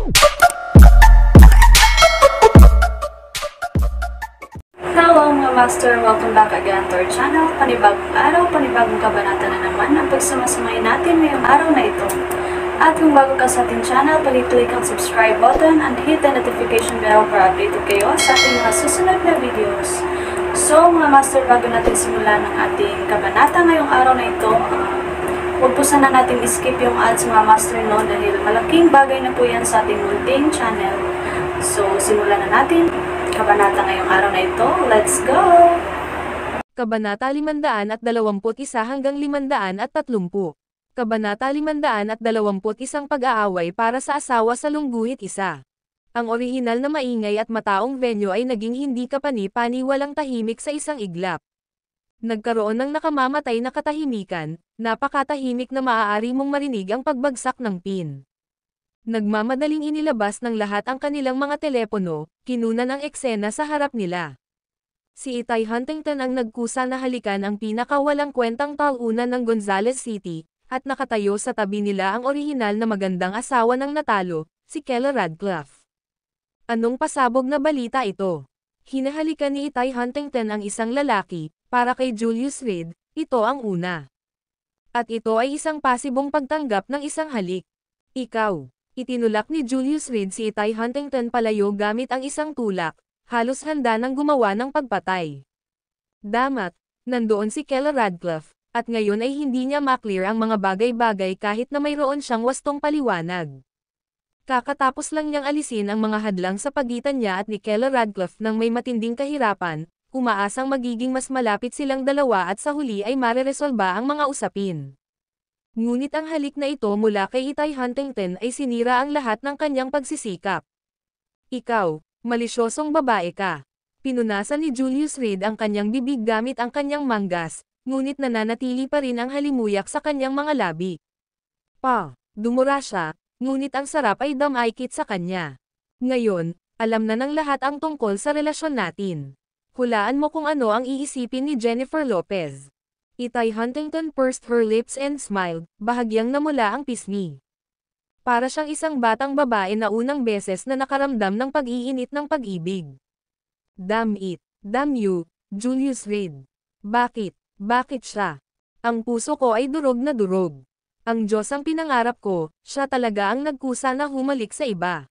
Hello mga master! Welcome back again to our channel. Panibagong araw, panibagong kabanata na naman ang pagsamasamayin natin ngayong araw na ito. At kung bago ka sa ating channel, pag-click ang subscribe button and hit the notification bell para updated kayo sa ating mga susunod na videos. So mga master, bago natin simulan ang ating kabanata ngayong araw na ito, huwag po sana natin skip yung ads mga master no, dahil malaking bagay na po yan sa ating munting channel. So simulan na natin kabanata ngayong araw na ito. Let's go! Kabanata 521 hanggang 530. Kabanata 521 pag-aaway para sa asawa sa lungguhit isa. Ang orihinal na maingay at mataong venue ay naging hindi kapani-pani, walang tahimik sa isang iglap. Nagkaroon ng nakamamatay na katahimikan, napakatahimik na maaari mong marinig ang pagbagsak ng pin. Nagmamadaling inilabas ng lahat ang kanilang mga telepono, kinunan ang eksena sa harap nila. Si Itay Huntington ang nagkusa na halikan ang pinakawalang kwentang talunan ng Gonzales City, at nakatayo sa tabi nila ang orihinal na magandang asawa ng natalo, si Keller Radcliffe. Anong pasabog na balita ito? Hinahalikan ni Itay Huntington ang isang lalaki, para kay Julius Reed, ito ang una. At ito ay isang pasibong pagtanggap ng isang halik. Ikaw. Itinulak ni Julius Reed si Itay Huntington palayo gamit ang isang tulak, halos handa nang gumawa ng pagpatay. Damat, nandoon si Keller Radcliffe, at ngayon ay hindi niya maklear ang mga bagay-bagay kahit na mayroon siyang wastong paliwanag. Kakatapos lang niyang alisin ang mga hadlang sa pagitan niya at ni Keller Radcliffe nang may matinding kahirapan, umaasang magiging mas malapit silang dalawa at sa huli ay mareresolba ang mga usapin. Ngunit ang halik na ito mula kay Itay Huntington ay sinira ang lahat ng kanyang pagsisikap. Ikaw, malisyosong babae ka. Pinunasan ni Julius Reed ang kanyang bibig gamit ang kanyang manggas, ngunit nananatili pa rin ang halimuyak sa kanyang mga labi. Dumura siya, ngunit ang sarap ay damaykit sa kanya. Ngayon, alam na ng lahat ang tungkol sa relasyon natin. Hulaan mo kung ano ang iisipin ni Jennifer Lopez. Itay Huntington pursed her lips and smiled, bahagyang namula ang pisngi. Para siyang isang batang babae na unang beses na nakaramdam ng pag-iinit ng pag-ibig. Damn it, damn you, Julius Reed. Bakit siya? Ang puso ko ay durog na durog. Ang Diyos ang pinangarap ko, siya talaga ang nagkusa na humalik sa iba.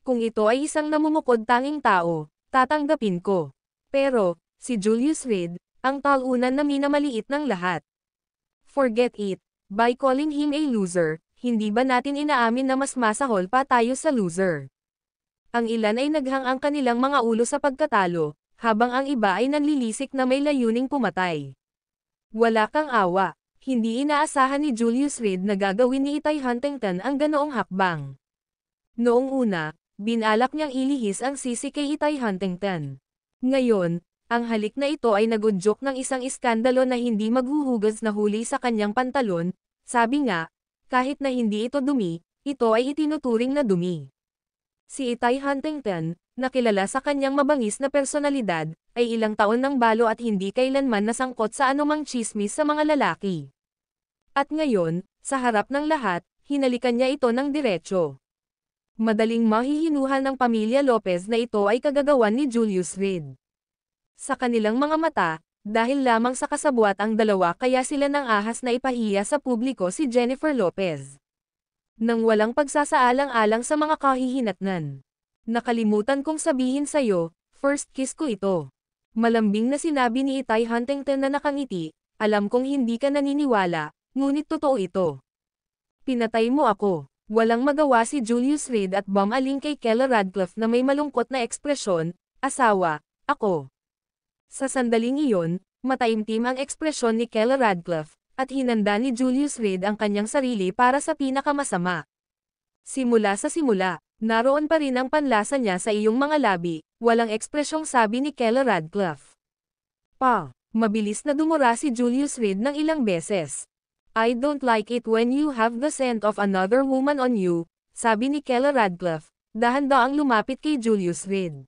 Kung ito ay isang namumukod tanging tao, tatanggapin ko. Pero, si Julius Reed, ang talunan na minamaliit ng lahat. Forget it, by calling him a loser, hindi ba natin inaamin na mas masahol pa tayo sa loser? Ang ilan ay naghang ang kanilang mga ulo sa pagkatalo, habang ang iba ay nanlilisik na may layuning pumatay. Wala kang awa, hindi inaasahan ni Julius Reed na gagawin ni Itay Huntington ang ganoong hakbang. Noong una, binalak niyang ilihis ang sisi kay Itay Huntington. Ngayon, ang halik na ito ay nagudyok ng isang iskandalo na hindi maghuhugas na huli sa kanyang pantalon, sabi nga, kahit na hindi ito dumi, ito ay itinuturing na dumi. Si Itay Huntington, na kilala sa kanyang mabangis na personalidad, ay ilang taon ng balo at hindi kailanman nasangkot sa anumang tsismis sa mga lalaki. At ngayon, sa harap ng lahat, hinalikan niya ito ng diretsyo. Madaling mahihinuhan ng pamilya Lopez na ito ay kagagawan ni Julius Reed. Sa kanilang mga mata, dahil lamang sa kasabwat ang dalawa kaya sila nang ahas na ipahiya sa publiko si Jennifer Lopez. Nang walang pagsasaalang-alang sa mga kahihinatnan. Nakalimutan kong sabihin sa'yo, first kiss ko ito. Malambing na sinabi ni Itay Huntington na nakangiti, alam kong hindi ka naniniwala, ngunit totoo ito. Pinatay mo ako. Walang magawa si Julius Reed at bumaling kay Keller Radcliffe na may malungkot na ekspresyon, asawa, ako. Sa sandaling iyon, mataimtim ang ekspresyon ni Keller Radcliffe, at hinanda ni Julius Reed ang kanyang sarili para sa pinakamasama. Simula sa simula, naroon pa rin ang panlasa niya sa iyong mga labi, walang ekspresyong sabi ni Keller Radcliffe. Mabilis na dumura si Julius Reed ng ilang beses. I don't like it when you have the scent of another woman on you, sabi ni Keller Radcliffe, dahan-daang lumapit kay Julius Reed.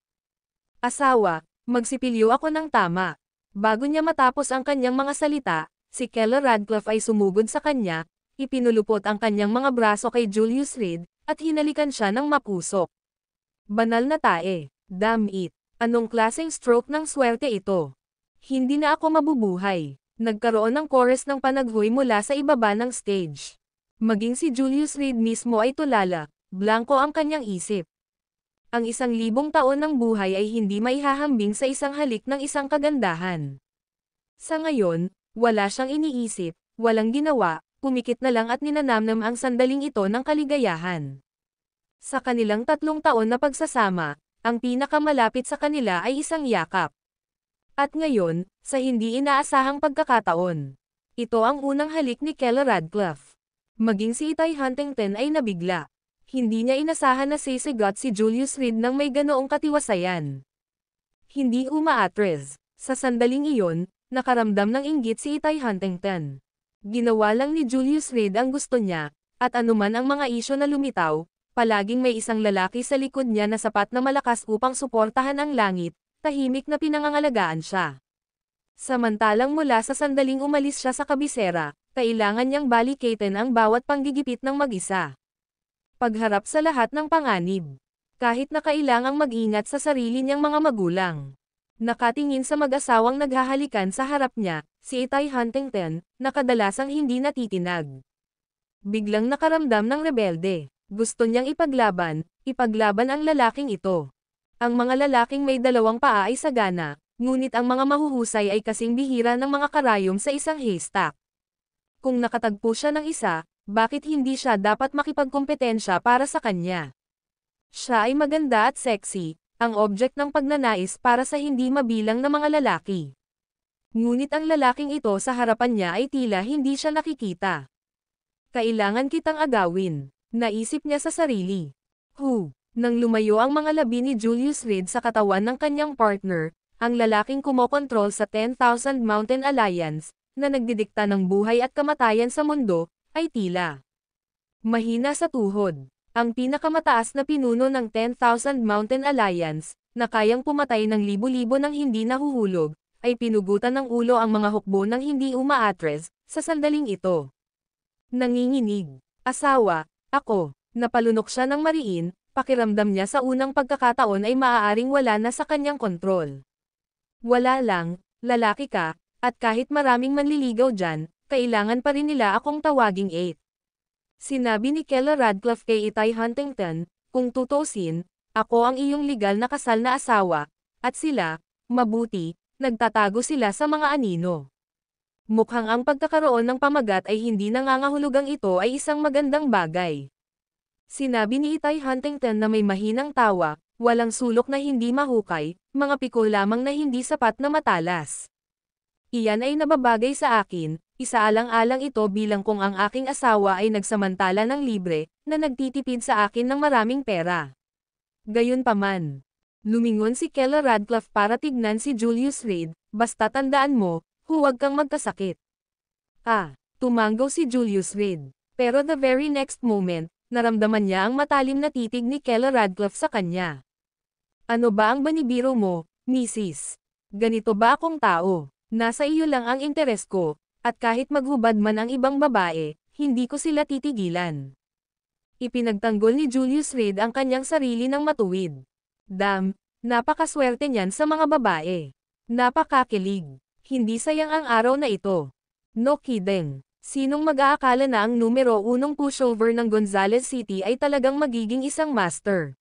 Asawa, magsipilyo ako ng tama. Bago niya matapos ang kanyang mga salita, si Keller Radcliffe ay sumugod sa kanya, ipinulupot ang kanyang mga braso kay Julius Reed, at hinalikan siya ng mapusok. Banal na tae, damn it. Anong klaseng stroke ng swerte ito? Hindi na ako mabubuhay. Nagkaroon ng chorus ng panaghoy mula sa ibaba ng stage. Maging si Julius Reed mismo ay tulala, blanko ang kanyang isip. Ang 1,000 taon ng buhay ay hindi maihahambing sa isang halik ng isang kagandahan. Sa ngayon, wala siyang iniisip, walang ginawa, pumikit na lang at ninanamnam ang sandaling ito ng kaligayahan. Sa kanilang 3 taon na pagsasama, ang pinakamalapit sa kanila ay isang yakap. At ngayon, sa hindi inaasahang pagkakataon, ito ang unang halik ni Kella Radcliffe. Maging si Itay Huntington ay nabigla. Hindi niya inasahan na sisigat si Julius Reed nang may ganoong katiwasayan. Hindi umaatres. Sa sandaling iyon, nakaramdam ng inggit si Itay Huntington. Ginawa lang ni Julius Reed ang gusto niya, at anuman ang mga isyo na lumitaw, palaging may isang lalaki sa likod niya na sapat na malakas upang suportahan ang langit, tahimik na pinangangalagaan siya. Samantalang mula sa sandaling umalis siya sa kabisera, kailangan niyang balikatin ang bawat panggigipit ng mag-isa. Pagharap sa lahat ng panganib. Kahit na kailangang mag-ingat sa sarili niyang mga magulang. Nakatingin sa mag-asawang naghahalikan sa harap niya, si Itay Huntington, na kadalasang hindi natitinag. Biglang nakaramdam ng rebelde. Gusto niyang ipaglaban ang lalaking ito. Ang mga lalaking may 2 paa ay sagana, ngunit ang mga mahuhusay ay kasing bihira ng mga karayom sa isang haystack. Kung nakatagpo siya ng isa, bakit hindi siya dapat makipagkompetensya para sa kanya? Siya ay maganda at sexy, ang object ng pagnanais para sa hindi mabilang na mga lalaki. Ngunit ang lalaking ito sa harapan niya ay tila hindi siya nakikita. Kailangan kitang agawin. Naisip niya sa sarili. Nang lumayo ang mga labi ni Julius Reed sa katawan ng kanyang partner, ang lalaking kumokontrol sa 10,000 Mountain Alliance, na nagdidikta ng buhay at kamatayan sa mundo, ay tila mahina sa tuhod. Ang pinakamataas na pinuno ng 10,000 Mountain Alliance, na kayang pumatay ng libo-libo ng hindi nahuhulog, ay pinugutan ng ulo ang mga hukbo ng hindi umaatres, sa sandaling ito. Nanginginig. Asawa. Ako, napalunok siya ng mariin, pakiramdam niya sa unang pagkakataon ay maaaring wala na sa kanyang kontrol. Wala lang, lalaki ka, at kahit maraming manliligaw dyan, kailangan pa rin nila akong tawaging 8. Sinabi ni Kella Radcliffe kay Itay Huntington, kung tutusin, ako ang iyong legal na kasal na asawa, at sila, mabuti, nagtatago sila sa mga anino. Mukhang ang pagkakaroon ng pamagat ay hindi nangangahulugang ito ay isang magandang bagay. Sinabi ni Itay Huntington na may mahinang tawa, walang sulok na hindi mahukay, mga piko lamang na hindi sapat na matalas. Iyan ay nababagay sa akin, isaalang-alang ito bilang kung ang aking asawa ay nagsamantala ng libre, na nagtitipid sa akin ng maraming pera. Gayunpaman, lumingon si Kella Radcliffe para tignan si Julius Reed, basta tandaan mo, huwag kang magkasakit. Tumanggaw si Julius Reed. Pero the very next moment, naramdaman niya ang matalim na titig ni Kella Radcliffe sa kanya. Ano ba ang banibiro mo, Mrs.? Ganito ba akong tao? Nasa iyo lang ang interes ko, at kahit maghubad man ang ibang babae, hindi ko sila titigilan. Ipinagtanggol ni Julius Reed ang kanyang sarili ng matuwid. Damn, napakaswerte niyan sa mga babae. Napakakilig. Hindi sayang ang araw na ito. No kidding. Sinong mag-aakala na ang numero 1 pushover ng Gonzales City ay talagang magiging isang master?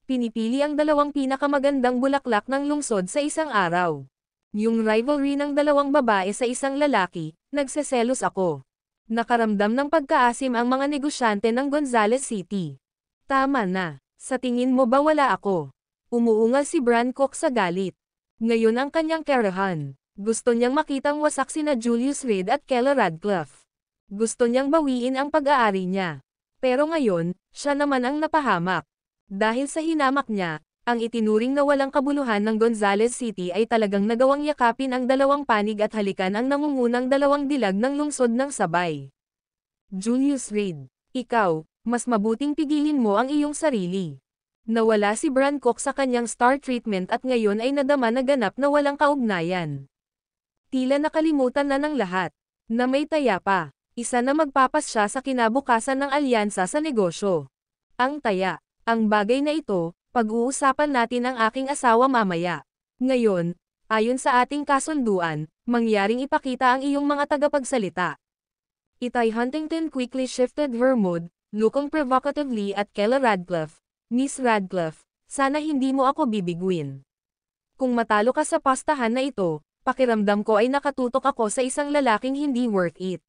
Pinipili ang 2 pinakamagandang bulaklak ng lungsod sa isang araw. Yung rivalry ng 2 babae sa isang lalaki, nagseselos ako. Nakaramdam ng pagkaasim ang mga negosyante ng Gonzales City. Tama na. Sa tingin mo ba wala ako? Umuungal si Bran Cook sa galit. Ngayon ang kanyang karahan. Gusto niyang makitang wasak sina Julius Reed at Kella Radcliffe. Gusto niyang bawiin ang pag-aari niya. Pero ngayon, siya naman ang napahamak. Dahil sa hinamak niya, ang itinuring na walang kabuluhan ng Gonzales City ay talagang nagawang yakapin ang 2 panig at halikan ang nangungunang 2 dilag ng lungsod ng sabay. Julius Reed, ikaw, mas mabuting pigilin mo ang iyong sarili. Nawala si Bran Cook sa kanyang star treatment at ngayon ay nadama na ganap na walang kaugnayan. Tila nakalimutan na ng lahat, na may taya pa, isa na magpapas siya sa kinabukasan ng alyansa sa negosyo. Ang taya. Ang bagay na ito, pag-uusapan natin ang aking asawa mamaya. Ngayon, ayon sa ating kasunduan, mangyaring ipakita ang iyong mga tagapagsalita. Itay Huntington quickly shifted her mood, looking provocatively at Kayla Radcliffe. Miss Radcliffe, sana hindi mo ako bibiguin. Kung matalo ka sa pastahan na ito, pakiramdam ko ay nakatutok ako sa isang lalaking hindi worth it.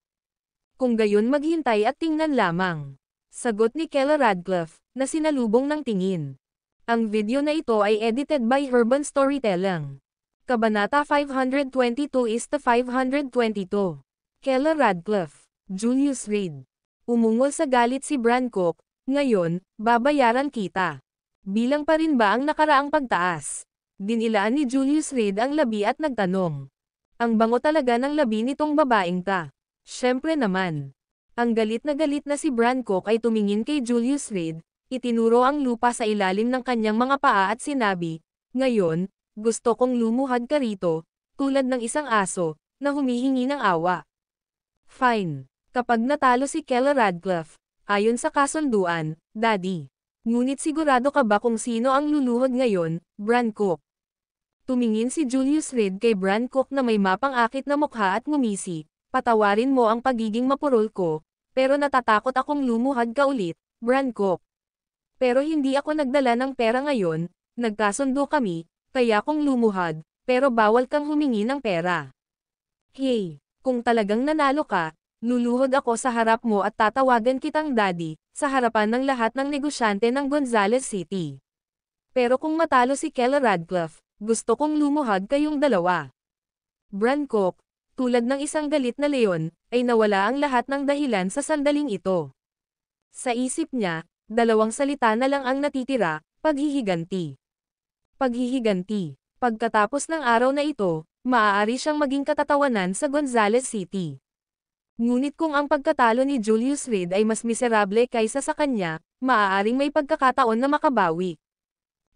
Kung gayon maghintay at tingnan lamang. Sagot ni Kayla Radcliffe, na sinalubong ng tingin. Ang video na ito ay edited by Urban Storytelling. Kabanata 522:522. Kayla Radcliffe, Julius Reed. Umungol sa galit si Brancock, ngayon, babayaran kita. Bilang pa rin ba ang nakaraang pagtaas? Dinilaan ni Julius Reed ang labi at nagtanong. Ang bango talaga ng labi nitong babaeng ta. Siyempre naman. Ang galit na si Brancock ay tumingin kay Julius Reed, itinuro ang lupa sa ilalim ng kanyang mga paa at sinabi, ngayon, gusto kong lumuhad ka rito, tulad ng isang aso, na humihingi ng awa. Fine. Kapag natalo si Kayla Radcliffe, ayon sa kasunduan, Daddy. Ngunit sigurado ka ba kung sino ang luluhod ngayon, Brancock? Tumingin si Julius Reed kay Brancock na may mapang-akit na mukha at ngumisi. Patawarin mo ang pagiging mapurol ko, pero natatakot akong lumuhad ka ulit, Brancock. Pero hindi ako nagdala ng pera ngayon, nagkasundo kami, kaya kong lumuhad, pero bawal kang humingi ng pera. Hey, kung talagang nanalo ka, luluhod ako sa harap mo at tatawagan kitang Daddy, sa harapan ng lahat ng negosyante ng Gonzales City. Pero kung matalo si Kayla Radcliffe, gusto kong lumuhad kayong dalawa. Brancock, tulad ng isang galit na leon, ay nawala ang lahat ng dahilan sa sandaling ito. Sa isip niya, dalawang salita na lang ang natitira, paghihiganti. Paghihiganti. Pagkatapos ng araw na ito, maaari siyang maging katatawanan sa Gonzales City. Ngunit kung ang pagkatalo ni Julius Reed ay mas miserable kaysa sa kanya, maaaring may pagkakataon na makabawi.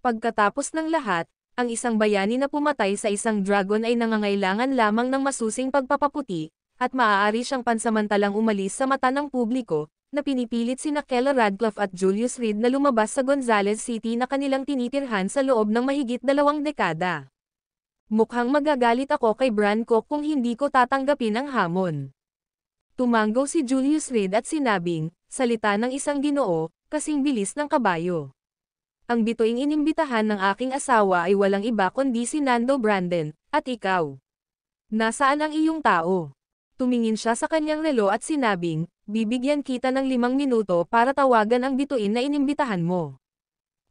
Pagkatapos ng lahat, ang isang bayani na pumatay sa isang dragon ay nangangailangan lamang ng masusing pagpapaputi, at maaari siyang pansamantalang umalis sa mata ng publiko, na pinipilit sina Kayla Radcliffe at Julius Reed na lumabas sa Gonzales City na kanilang tinitirhan sa loob ng mahigit 2 dekada. Mukhang magagalit ako kay Brancock kung hindi ko tatanggapin ang hamon. Tumanggaw si Julius Reed at sinabing, salita ng isang ginoo, kasing bilis ng kabayo. Ang bituing inimbitahan ng aking asawa ay walang iba kundi si Nando Brandon, at ikaw. Nasaan ang iyong tao? Tumingin siya sa kanyang relo at sinabing, bibigyan kita ng 5 minuto para tawagan ang bituin na inimbitahan mo.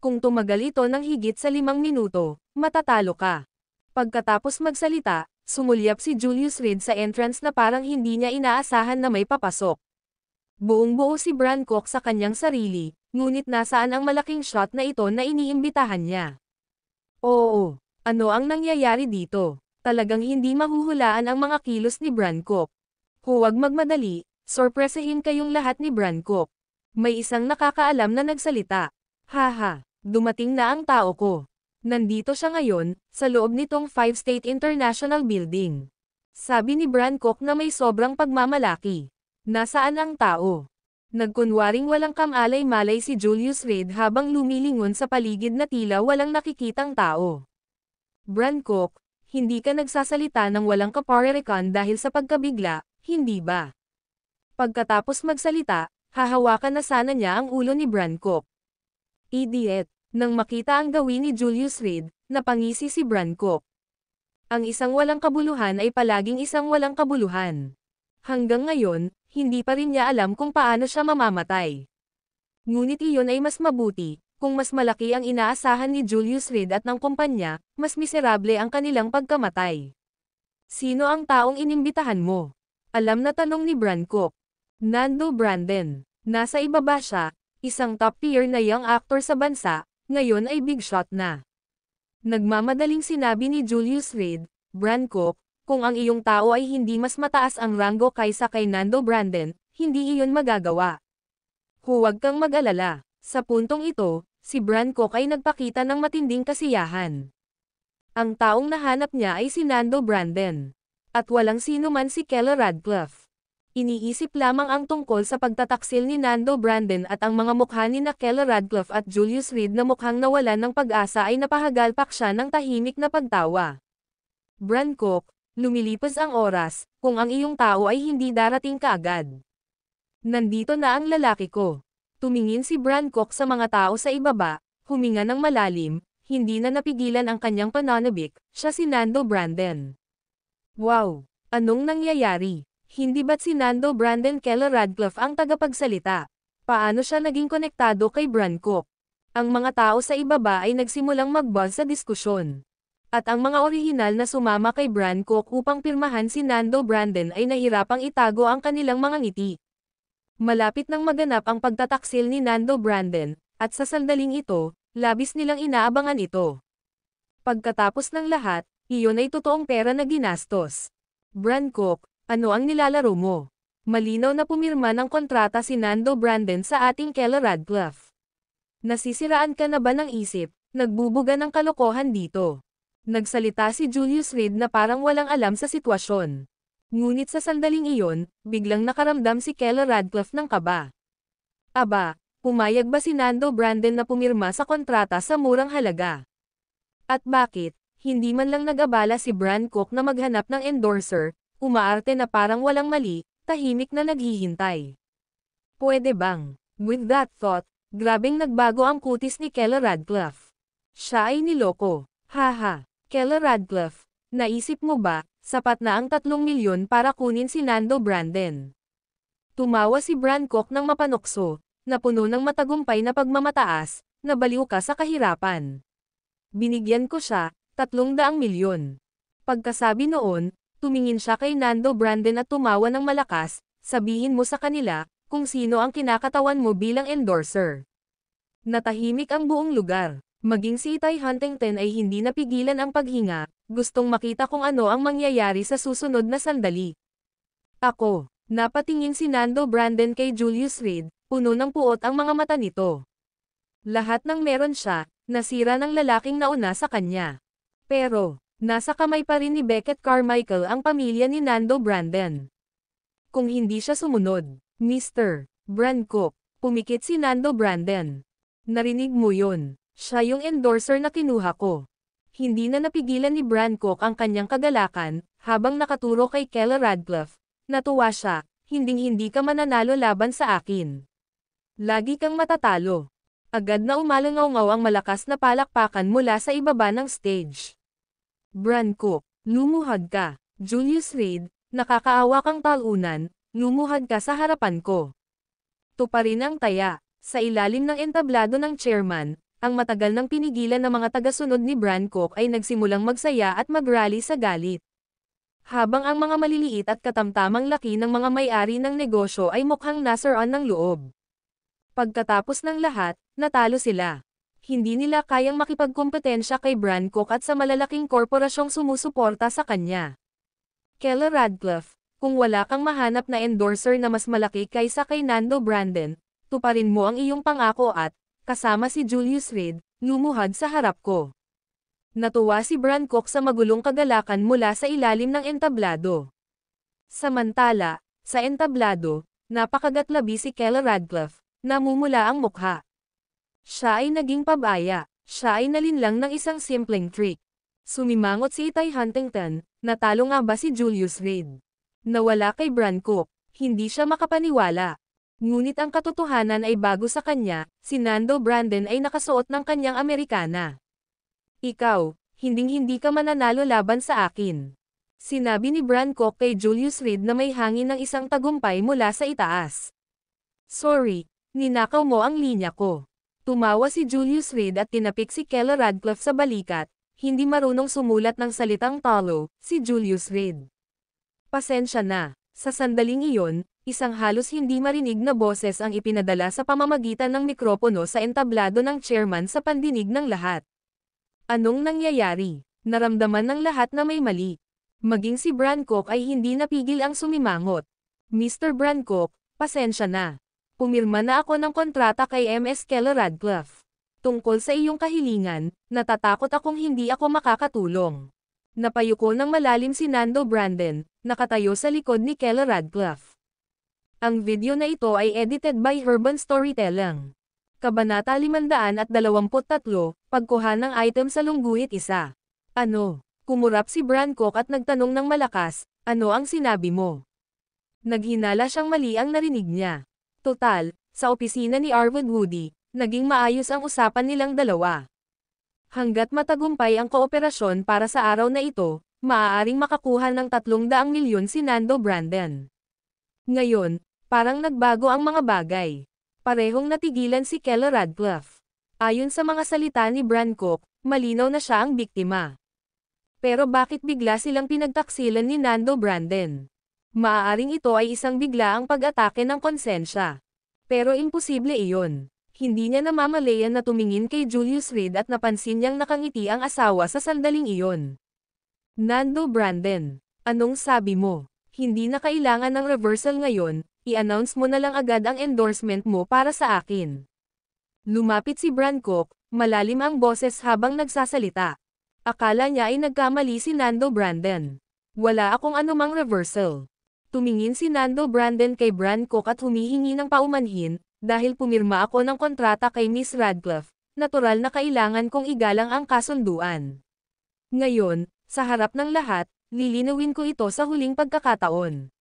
Kung tumagal ito ng higit sa 5 minuto, matatalo ka. Pagkatapos magsalita, sumulyap si Julius Reed sa entrance na parang hindi niya inaasahan na may papasok. Buong-buo si Brancock sa kanyang sarili, ngunit nasaan ang malaking shot na ito na iniimbitahan niya? Oo, ano ang nangyayari dito? Talagang hindi mahuhulaan ang mga kilos ni Brancock. Huwag magmadali, sorpresahin kayong lahat ni Brancock. May isang nakakaalam na nagsalita. Haha, dumating na ang tao ko. Nandito siya ngayon, sa loob nitong 5 State International Building. Sabi ni Brancock na may sobrang pagmamalaki. Nasaan ang tao? Nagkunwaring walang kamalay-malay si Julius Reed habang lumilingon sa paligid na tila walang nakikitang tao. Brancock, hindi ka nagsasalita ng walang kaparerikan dahil sa pagkabigla, hindi ba? Pagkatapos magsalita, hahawakan na sana niya ang ulo ni Brancock. Idiot! Nang makita ang gawin ni Julius Reed, napangisi si Brancock. Ang isang walang kabuluhan ay palaging isang walang kabuluhan. Hanggang ngayon, hindi pa rin niya alam kung paano siya mamamatay. Ngunit iyon ay mas mabuti, kung mas malaki ang inaasahan ni Julius Reed at ng kumpanya, mas miserable ang kanilang pagkamatay. Sino ang taong inimbitahan mo? Alam na tanong ni Brancock. Nando Brandon. Nasa ibaba siya, isang top-tier na young actor sa bansa, ngayon ay big shot na. Nagmamadaling sinabi ni Julius Reed, Brancock, kung ang iyong tao ay hindi mas mataas ang ranggo kaysa kay Nando Brandon, hindi iyon magagawa. Huwag kang mag-alala. Sa puntong ito, si Brancock ay nagpakita ng matinding kasiyahan. Ang taong nahanap niya ay si Nando Brandon. At walang sino man si Kayla Radcliffe. Iniisip lamang ang tungkol sa pagtataksil ni Nando Brandon at ang mga mukha ni na Kella Radcliffe at Julius Reed na mukhang nawalan ng pag-asa ay napahagalpak siya ng tahimik na pagtawa. Brancock, lumilipas ang oras, kung ang iyong tao ay hindi darating kaagad. Nandito na ang lalaki ko. Tumingin si Brancock sa mga tao sa ibaba, huminga ng malalim, hindi na napigilan ang kanyang pananabik, siya si Nando Brandon. Wow! Anong nangyayari? Hindi ba't si Nando Brandon Kella Radcliffe ang tagapagsalita? Paano siya naging konektado kay Brancock? Ang mga tao sa ibaba ay nagsimulang mag-buzz sa diskusyon. At ang mga orihinal na sumama kay Brancock upang pirmahan si Nando Brandon ay nahirapang itago ang kanilang mga ngiti. Malapit nang maganap ang pagtataksil ni Nando Brandon, at sa sandaling ito, labis nilang inaabangan ito. Pagkatapos ng lahat, iyon ay totoong pera na ginastos. Brancock, ano ang nilalaro mo? Malinaw na pumirma ng kontrata si Nando Brandon sa ating Kella Radcliffe. Nasisiraan ka na ba ng isip? Nagbubuga ng kalokohan dito. Nagsalita si Julius Reed na parang walang alam sa sitwasyon. Ngunit sa sandaling iyon, biglang nakaramdam si Kella Radcliffe ng kaba. Aba, pumayag ba si Nando Brandon na pumirma sa kontrata sa murang halaga? At bakit, hindi man lang nag-abala si Brancock na maghanap ng endorser, umaarte na parang walang mali, tahimik na naghihintay. Pwede bang? With that thought, grabeng nagbago ang kutis ni Kella Radcliffe. Siya ay niloko. Haha, Kella Radcliffe, naisip mo ba, sapat na ang 3 milyon para kunin si Nando Brandon? Tumawa si Brancock ng mapanukso, na puno ng matagumpay na pagmamataas, na baliw ka sa kahirapan. Binigyan ko siya, 300 milyon. Pagkasabi noon, tumingin siya kay Nando Brandon at tumawa ng malakas, sabihin mo sa kanila, kung sino ang kinakatawan mo bilang endorser. Natahimik ang buong lugar. Maging si Itay Huntington ay hindi napigilan ang paghinga, gustong makita kung ano ang mangyayari sa susunod na sandali. Ako, napatingin si Nando Brandon kay Julius Reed, puno ng puot ang mga mata nito. Lahat ng meron siya, nasira ng lalaking nauna sa kanya. Pero, nasa kamay pa rin ni Beckett Carmichael ang pamilya ni Nando Brandon. Kung hindi siya sumunod, Mr. Brancock, pumikit si Nando Brandon. Narinig mo yun, siya yung endorser na kinuha ko. Hindi na napigilan ni Brancock ang kanyang kagalakan, habang nakaturo kay Kella Radcliffe. Natuwa siya, hinding-hindi ka mananalo laban sa akin. Lagi kang matatalo. Agad na umalangaw-ngaw ang malakas na palakpakan mula sa ibaba ng stage. Brancock, lumuhad ka. Julius Reed, nakakaawa kang talunan, lumuhad ka sa harapan ko. Tuparin ang taya. Sa ilalim ng entablado ng chairman, ang matagal nang pinigilan ng mga tagasunod ni Brancock ay nagsimulang magsaya at mag-rally sa galit. Habang ang mga maliliit at katamtamang laki ng mga may-ari ng negosyo ay mukhang nasaraan ng loob. Pagkatapos ng lahat, natalo sila. Hindi nila kayang makipagkompetensya kay Brancock at sa malalaking korporasyong sumusuporta sa kanya. Kella Radcliffe, kung wala kang mahanap na endorser na mas malaki kaysa kay Nando Brandon, tuparin mo ang iyong pangako at, kasama si Julius Reed, lumuhad sa harap ko. Natuwa si Brancock sa magulong kagalakan mula sa ilalim ng entablado. Samantala, sa entablado, napakagatlabi si Kella Radcliffe, namumula ang mukha. Siya ay naging pabaya, siya ay nalinlang ng isang simpleng trick. Sumimangot si Itay Huntington, natalo nga ba si Julius Reed? Nawala kay Brancock, hindi siya makapaniwala. Ngunit ang katotohanan ay bago sa kanya, si Nando Brandon ay nakasuot ng kanyang Amerikana. Ikaw, hinding-hindi ka mananalo laban sa akin. Sinabi ni Brancock kay Julius Reed na may hangin ng isang tagumpay mula sa itaas. Sorry, ninakaw mo ang linya ko. Tumawa si Julius Reed at tinapik si Kella Radcliffe sa balikat, hindi marunong sumulat ng salitang talo, si Julius Reed. Pasensya na, sa sandaling iyon, isang halos hindi marinig na boses ang ipinadala sa pamamagitan ng mikropono sa entablado ng chairman sa pandinig ng lahat. Anong nangyayari? Naramdaman ng lahat na may mali. Maging si Brancock ay hindi napigil ang sumimangot. Mr. Brancock, pasensya na. Pumirma na ako ng kontrata kay MS Kella Radcliffe. Tungkol sa iyong kahilingan, natatakot akong hindi ako makakatulong. Napayuko ng malalim si Nando Brandon, nakatayo sa likod ni Kella Radcliffe. Ang video na ito ay edited by Urban Storytelling. Kabanata 523, Pagkuha ng item sa lungguhit isa. Ano? Kumurap si Brancock at nagtanong ng malakas, ano ang sinabi mo? Naghinala siyang mali ang narinig niya. Total, sa opisina ni Arwood Woody, naging maayos ang usapan nilang dalawa. Hanggat matagumpay ang kooperasyon para sa araw na ito, maaaring makakuha ng 300 milyon si Nando Brandon. Ngayon, parang nagbago ang mga bagay. Parehong natigilan si Keller Radcliffe. Ayon sa mga salita ni Brancock, malinaw na siya ang biktima. Pero bakit bigla silang pinagtaksilan ni Nando Brandon? Maaaring ito ay isang biglaang pag-atake ng konsensya. Pero imposible iyon. Hindi niya namamalayan na tumingin kay Julius Reed at napansin niyang nakangiti ang asawa sa sandaling iyon. Nando Brandon, anong sabi mo? Hindi na kailangan ng reversal ngayon, i-announce mo na lang agad ang endorsement mo para sa akin. Lumapit si Brancock, malalim ang boses habang nagsasalita. Akala niya ay nagkamali si Nando Brandon. Wala akong anumang reversal. Tumingin si Nando Brandon kay Brancock at humihingi ng paumanhin, dahil pumirma ako ng kontrata kay Miss Radcliffe, natural na kailangan kong igalang ang kasunduan. Ngayon, sa harap ng lahat, lilinawin ko ito sa huling pagkakataon.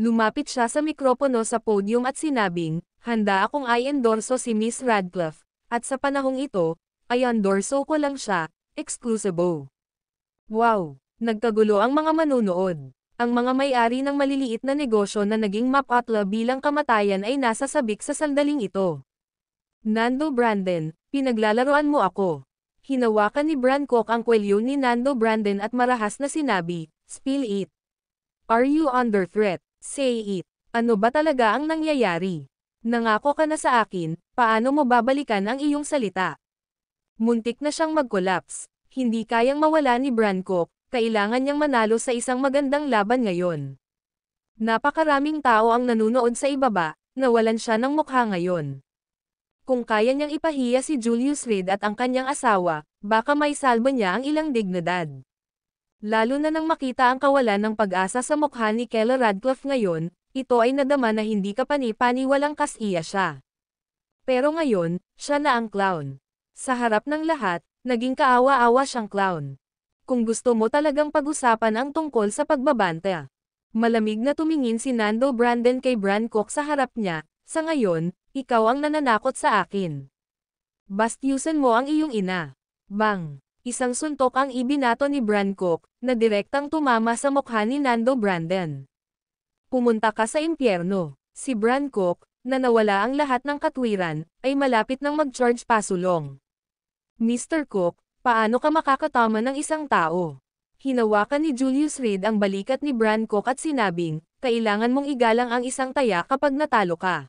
Lumapit siya sa mikropono sa podium at sinabing, handa akong i-endorso si Miss Radcliffe, at sa panahong ito, i-endorso ko lang siya, exclusive. Wow! Nagkagulo ang mga manunood. Ang mga may-ari ng maliliit na negosyo na naging mapatla bilang kamatayan ay nasa sabik sa sandaling ito. Nando Brandon, pinaglalaroan mo ako. Hinawakan ni Brancock ang kwelyo ni Nando Brandon at marahas na sinabi, spill it. Are you under threat? Say it. Ano ba talaga ang nangyayari? Nangako ka na sa akin, paano mo babalikan ang iyong salita? Muntik na siyang mag-collapse. Hindi kayang mawala ni Brancock, kailangan niyang manalo sa isang magandang laban ngayon. Napakaraming tao ang nanunood sa ibaba, nawalan siya ng mukha ngayon. Kung kaya niyang ipahiya si Julius Reed at ang kanyang asawa, baka may salba niya ang ilang dignidad. Lalo na nang makita ang kawalan ng pag-asa sa mukha ni Keller Radcliffe ngayon, ito ay nadama na hindi kapani-paniwalang kasiya siya. Pero ngayon, siya na ang clown. Sa harap ng lahat, naging kaawa-awa siyang clown. Kung gusto mo talagang pag-usapan ang tungkol sa pagbabanta. Malamig na tumingin si Nando Brandon kay Brancock sa harap niya, sa ngayon, ikaw ang nananakot sa akin. Bastyusan mo ang iyong ina. Bang! Isang suntok ang ibinato ni Brancock, na direktang tumama sa mukha ni Nando Brandon. Pumunta ka sa impyerno. Si Brancock, na nawala ang lahat ng katwiran, ay malapit nang mag-charge pasulong. Mr. Cook, paano ka makakatama ng isang tao? Hinawakan ni Julius Reed ang balikat ni Brancock at sinabing, kailangan mong igalang ang isang taya kapag natalo ka.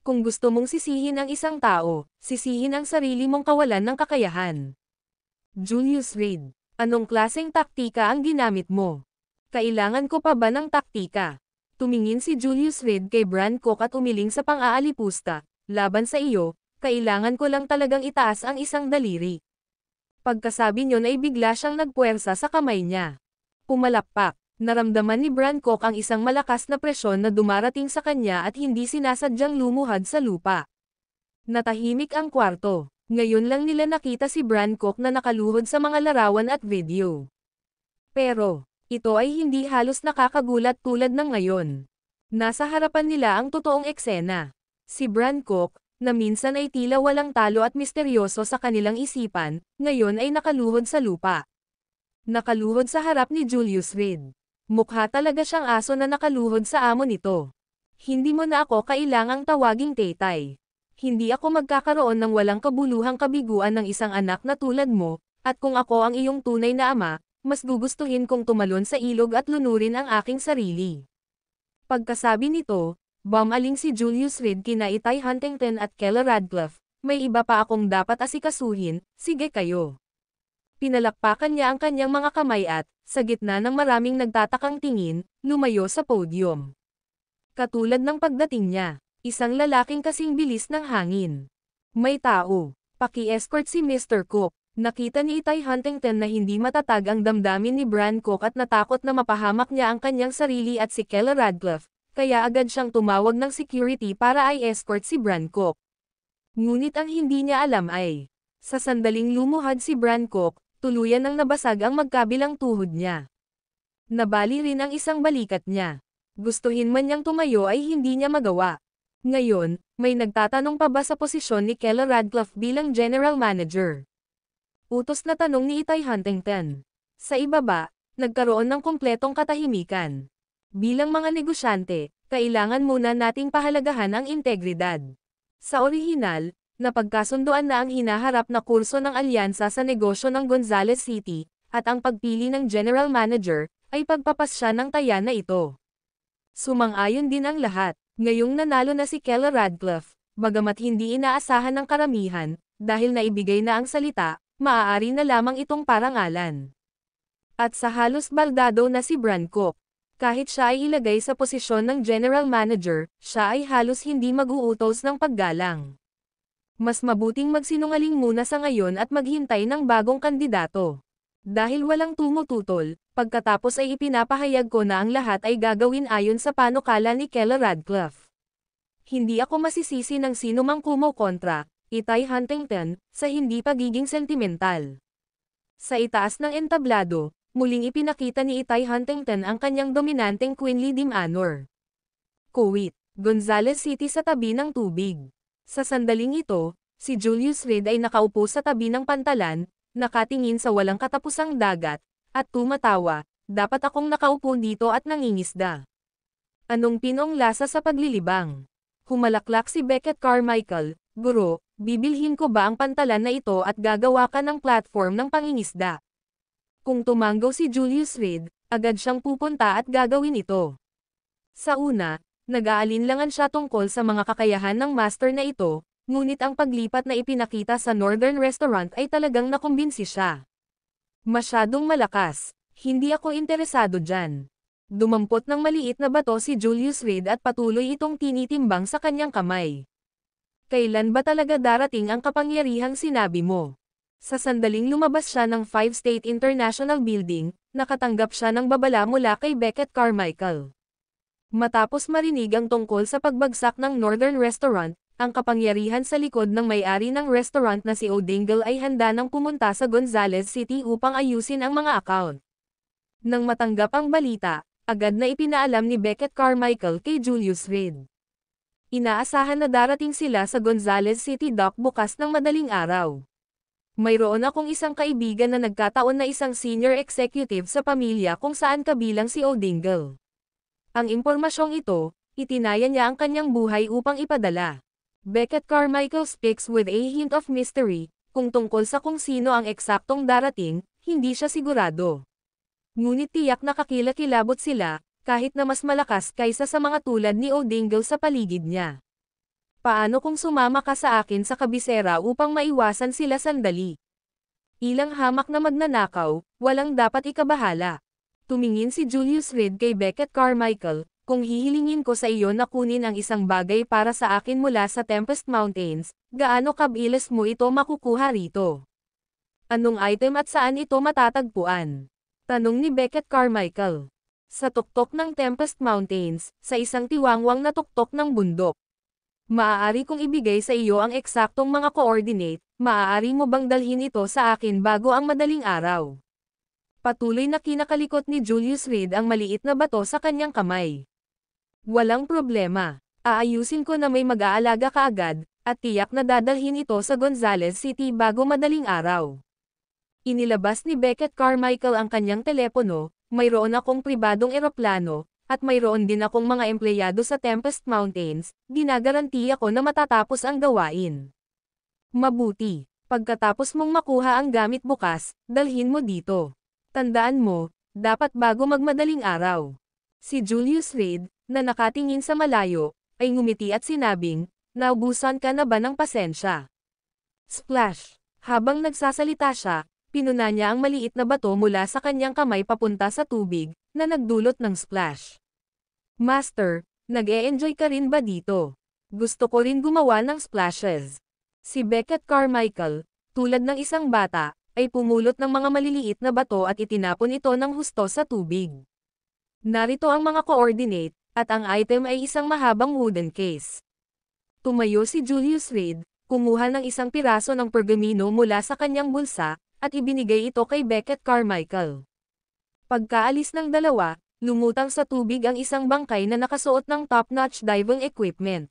Kung gusto mong sisihin ang isang tao, sisihin ang sarili mong kawalan ng kakayahan. Julius Reed, anong klaseng taktika ang ginamit mo? Kailangan ko pa ba ng taktika? Tumingin si Julius Reed kay Brancock at umiling sa pang-aalipusta, laban sa iyo, kailangan ko lang talagang itaas ang isang daliri. Pagkasabi niyon ay bigla siyang nagpuwersa sa kamay niya. Pumalakpak. Naramdaman ni Brancock ang isang malakas na presyon na dumarating sa kanya at hindi sinasadyang lumuhad sa lupa. Natahimik ang kwarto. Ngayon lang nila nakita si Brancock na nakaluhod sa mga larawan at video. Pero, ito ay hindi halos nakakagulat tulad ng ngayon. Nasa harapan nila ang totoong eksena. Si Brancock, na minsan ay tila walang talo at misteryoso sa kanilang isipan, ngayon ay nakaluhod sa lupa. Nakaluhod sa harap ni Julius Reed. Mukha talaga siyang aso na nakaluhod sa amo nito. Hindi mo na ako kailangang tawaging tetay. Hindi ako magkakaroon ng walang kabuluhang kabiguan ng isang anak na tulad mo, at kung ako ang iyong tunay na ama, mas gugustuhin kong tumalon sa ilog at lunurin ang aking sarili. Pagkasabi nito, bumaling si Julius Reed kina Itay Huntington at Keller Radcliffe, may iba pa akong dapat asikasuhin, sige kayo. Pinalakpakan niya ang kanyang mga kamay at, sa gitna ng maraming nagtatakang tingin, lumayo sa podium. Katulad ng pagdating niya, isang lalaking kasing bilis ng hangin. May tao, paki-escort si Mr. Cook. Nakita ni Itay Huntington na hindi matatag ang damdamin ni Brancock at natakot na mapahamak niya ang kanyang sarili at si Keller Radcliffe, kaya agad siyang tumawag ng security para i-escort si Brancock. Ngunit ang hindi niya alam ay, sa sandaling lumuhad si Brancock, tuluyan nang nabasag ang magkabilang tuhod niya. Nabali rin ang isang balikat niya. Gustuhin man niyang tumayo ay hindi niya magawa. Ngayon, may nagtatanong pa ba sa posisyon ni Keller Radcliffe bilang General Manager? Utos na tanong ni Itay Huntington. Sa ibaba, nagkaroon ng kumpletong katahimikan. Bilang mga negosyante, kailangan muna nating pahalagahan ang integridad. Sa orihinal, napagkasunduan na ang hinaharap na kurso ng alyansa sa negosyo ng Gonzales City, at ang pagpili ng General Manager, ay pagpapasya ng taya na ito. Sumang-ayon din ang lahat. Ngayong nanalo na si Keller Radcliffe, bagamat hindi inaasahan ng karamihan, dahil naibigay na ang salita, maaari na lamang itong parangalan. At sa halos baldado na si Brancock, kahit siya ay ilagay sa posisyon ng General Manager, siya ay halos hindi mag-uutos ng paggalang. Mas mabuting magsinungaling muna sa ngayon at maghintay ng bagong kandidato. Dahil walang tumututol, pagkatapos ay ipinapahayag ko na ang lahat ay gagawin ayon sa panukala ni Keller Radcliffe. Hindi ako masisisi ng sino mang kumokontra, Itay Huntington, sa hindi pagiging sentimental. Sa itaas ng entablado, muling ipinakita ni Itay Huntington ang kanyang dominanteng queenly demeanor. Kuwait, Gonzales City sa tabi ng tubig. Sa sandaling ito, si Julius Reed ay nakaupo sa tabi ng pantalan, nakatingin sa walang katapusang dagat, at tumatawa, dapat akong nakaupo dito at nangingisda. Anong pinong lasa sa paglilibang? Humalaklak si Beckett Carmichael, Guro, bibilhin ko ba ang pantalan na ito at gagawa ka ng platform ng pangingisda? Kung tumanggaw si Julius Reed, agad siyang pupunta at gagawin ito. Sa una, nag-aalinlangan siya tungkol sa mga kakayahan ng master na ito, ngunit ang paglipat na ipinakita sa Northern Restaurant ay talagang nakumbinsi siya. Masyadong malakas, hindi ako interesado dyan. Dumampot ng maliit na bato si Julius Reed at patuloy itong tinitimbang sa kanyang kamay. Kailan ba talaga darating ang kapangyarihang sinabi mo? Sa sandaling lumabas siya ng 5 State International Building, nakatanggap siya ng babala mula kay Beckett Carmichael. Matapos marinig ang tungkol sa pagbagsak ng Northern Restaurant, ang kapangyarihan sa likod ng may-ari ng restaurant na si O'Dingle ay handa nang pumunta sa Gonzales City upang ayusin ang mga account. Nang matanggap ang balita, agad na ipinaalam ni Beckett Carmichael kay Julius Reed. Inaasahan na darating sila sa Gonzales City dock bukas ng madaling araw. Mayroon akong isang kaibigan na nagkataon na isang senior executive sa pamilya kung saan kabilang si O'Dingle. Ang impormasyong ito, itinaya niya ang kanyang buhay upang ipadala. Beckett Carmichael speaks with a hint of mystery, kung tungkol sa kung sino ang eksaktong darating, hindi siya sigurado. Ngunit tiyak na kakilakilabot sila, kahit na mas malakas kaysa sa mga tulad ni O'Dingle sa paligid niya. Paano kung sumama ka sa akin sa kabisera upang maiwasan sila sandali? Ilang hamak na magnanakaw, walang dapat ikabahala. Tumingin si Julius Reed kay Beckett Carmichael, kung hihilingin ko sa iyo na kunin ang isang bagay para sa akin mula sa Tempest Mountains, gaano kabilis mo ito makukuha rito? Anong item at saan ito matatagpuan? Tanong ni Beckett Carmichael. Sa tuktok ng Tempest Mountains, sa isang tiwangwang na tuktok ng bundok. Maaari kong ibigay sa iyo ang eksaktong mga coordinate, maaari mo bang dalhin ito sa akin bago ang madaling araw? Patuloy na kinakalikot ni Julius Reed ang maliit na bato sa kanyang kamay. Walang problema, aayusin ko na may mag-aalaga kaagad, at tiyak na dadalhin ito sa Gonzales City bago madaling araw. Inilabas ni Beckett Carmichael ang kanyang telepono, mayroon akong pribadong eroplano, at mayroon din akong mga empleyado sa Tempest Mountains, ginagaranti ako na matatapos ang gawain. Mabuti, pagkatapos mong makuha ang gamit bukas, dalhin mo dito. Tandaan mo, dapat bago magmadaling araw. Si Julius Reed, na nakatingin sa malayo, ay ngumiti at sinabing, naubusan ka na ba ng pasensya? Splash! Habang nagsasalita siya, pinuna niya ang maliit na bato mula sa kanyang kamay papunta sa tubig, na nagdulot ng splash. Master, nag-e-enjoy ka rin ba dito? Gusto ko rin gumawa ng splashes. Si Beckett Carmichael, tulad ng isang bata, ay pumulot ng mga maliliit na bato at itinapon ito ng husto sa tubig. Narito ang mga coordinate, At ang item ay isang mahabang wooden case. Tumayo si Julius Reed, kumuha ng isang piraso ng pergamino mula sa kanyang bulsa, at ibinigay ito kay Beckett Carmichael. Pagkaalis ng dalawa, lumutang sa tubig ang isang bangkay na nakasuot ng top-notch diving equipment.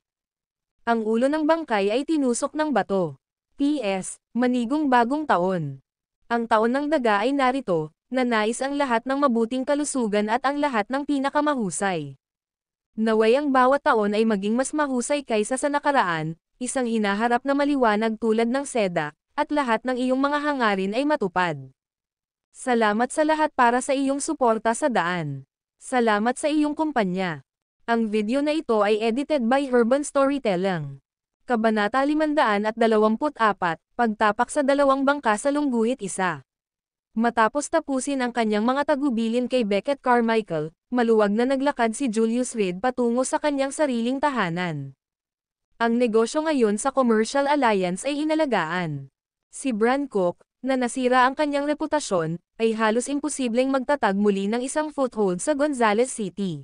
Ang ulo ng bangkay ay tinusok ng bato. P.S. Manigong bagong taon. Ang taon ng daga ay narito, na nais ang lahat ng mabuting kalusugan at ang lahat ng pinakamahusay. Naway ang bawat taon ay maging mas mahusay kaysa sa nakaraan, isang hinaharap na maliwanag tulad ng seda, at lahat ng iyong mga hangarin ay matupad. Salamat sa lahat para sa iyong suporta sa daan. Salamat sa iyong kumpanya. Ang video na ito ay edited by Herban Storytelling. Kabanata 524, Pagtapak sa dalawang bangka sa lungguhit isa. Matapos tapusin ang kanyang mga tagubilin kay Beckett Carmichael, maluwag na naglakad si Julius Reed patungo sa kanyang sariling tahanan. Ang negosyo ngayon sa Commercial Alliance ay inalagaan. Si Bran Cook, na nasira ang kanyang reputasyon, ay halos imposibleng magtatag muli ng isang foothold sa Gonzales City.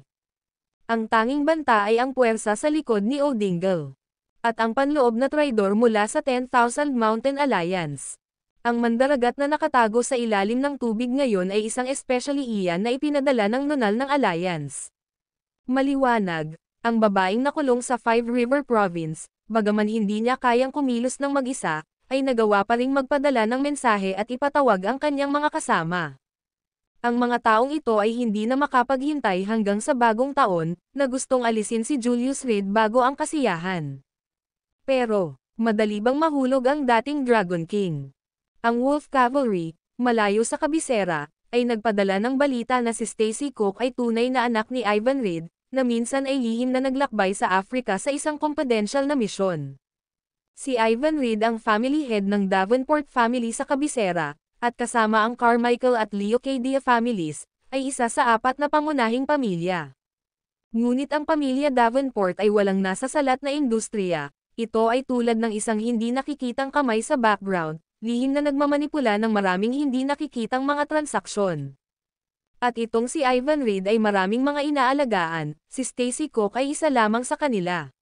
Ang tanging banta ay ang puwersa sa likod ni O'Dingle. At ang panloob na traidor mula sa 10,000 Mountain Alliance. Ang mandaragat na nakatago sa ilalim ng tubig ngayon ay isang especially iyan na ipinadala ng nunal ng Alliance. Maliwanag, ang babaeng nakulong sa Five River Province, bagaman hindi niya kayang kumilos ng mag-isa, ay nagawa pa ring magpadala ng mensahe at ipatawag ang kanyang mga kasama. Ang mga taong ito ay hindi na makapaghintay hanggang sa bagong taon, na gustong alisin si Julius Reed bago ang kasiyahan. Pero, madali bang mahulog ang dating Dragon King? Ang Wolf Cavalry, malayo sa kabisera, ay nagpadala ng balita na si Stacy Cook ay tunay na anak ni Ivan Reed, na minsan ay lihim na naglakbay sa Africa sa isang confidential na misyon. Si Ivan Reed ang family head ng Davenport family sa kabisera, at kasama ang Carmichael at Leocadia families, ay isa sa 4 na pangunahing pamilya. Ngunit ang pamilya Davenport ay walang nasa salat na industriya, ito ay tulad ng isang hindi nakikitang kamay sa background, lihim na nagmamanipula ng maraming hindi nakikitang mga transaksyon. At itong si Ivan Reed ay maraming mga inaalagaan, si Stacy Cook ay isa lamang sa kanila.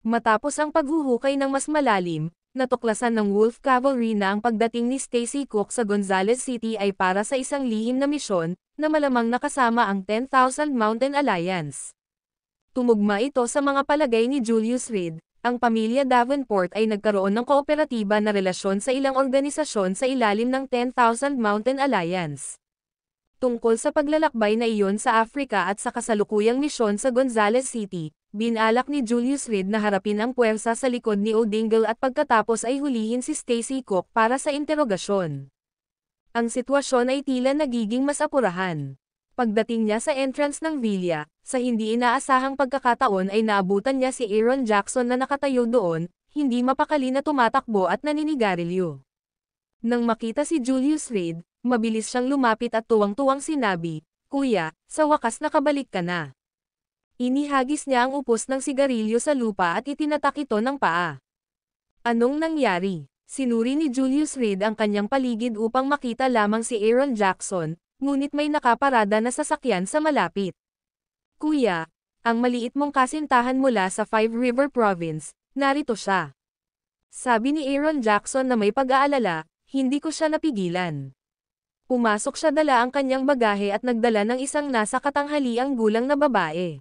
Matapos ang paghuhukay ng mas malalim, natuklasan ng Wolf Cavalry na ang pagdating ni Stacy Cook sa Gonzales City ay para sa isang lihim na misyon, na malamang nakasama ang 10,000 Mountain Alliance. Tumugma ito sa mga palagay ni Julius Reed. Ang pamilya Davenport ay nagkaroon ng kooperatiba na relasyon sa ilang organisasyon sa ilalim ng 10,000 Mountain Alliance. Tungkol sa paglalakbay na iyon sa Africa at sa kasalukuyang misyon sa Gonzales City, binalak ni Julius Reed na harapin ang puwersa sa likod ni O'Dingle at pagkatapos ay hulihin si Stacy Cook para sa interogasyon. Ang sitwasyon ay tila nagiging mas apurahan. Pagdating niya sa entrance ng villa, sa hindi inaasahang pagkakataon ay naabutan niya si Aaron Jackson na nakatayo doon, hindi mapakali na tumatakbo at naninigarilyo. Nang makita si Julius Reed, mabilis siyang lumapit at tuwang-tuwang sinabi, "Kuya, sa wakas nakabalik ka na." Inihagis niya ang upos ng sigarilyo sa lupa at itinatak ito ng paa. Anong nangyari? Sinuri ni Julius Reed ang kanyang paligid upang makita lamang si Aaron Jackson, ngunit may nakaparada na sasakyan sa malapit. "Kuya, ang maliit mong kasintahan mula sa Five River Province, narito siya." Sabi ni Aaron Jackson na may pag-aalala, hindi ko siya napigilan. Pumasok siya, dala ang kanyang bagahe at nagdala ng isang nasa katanghaliang gulang na babae.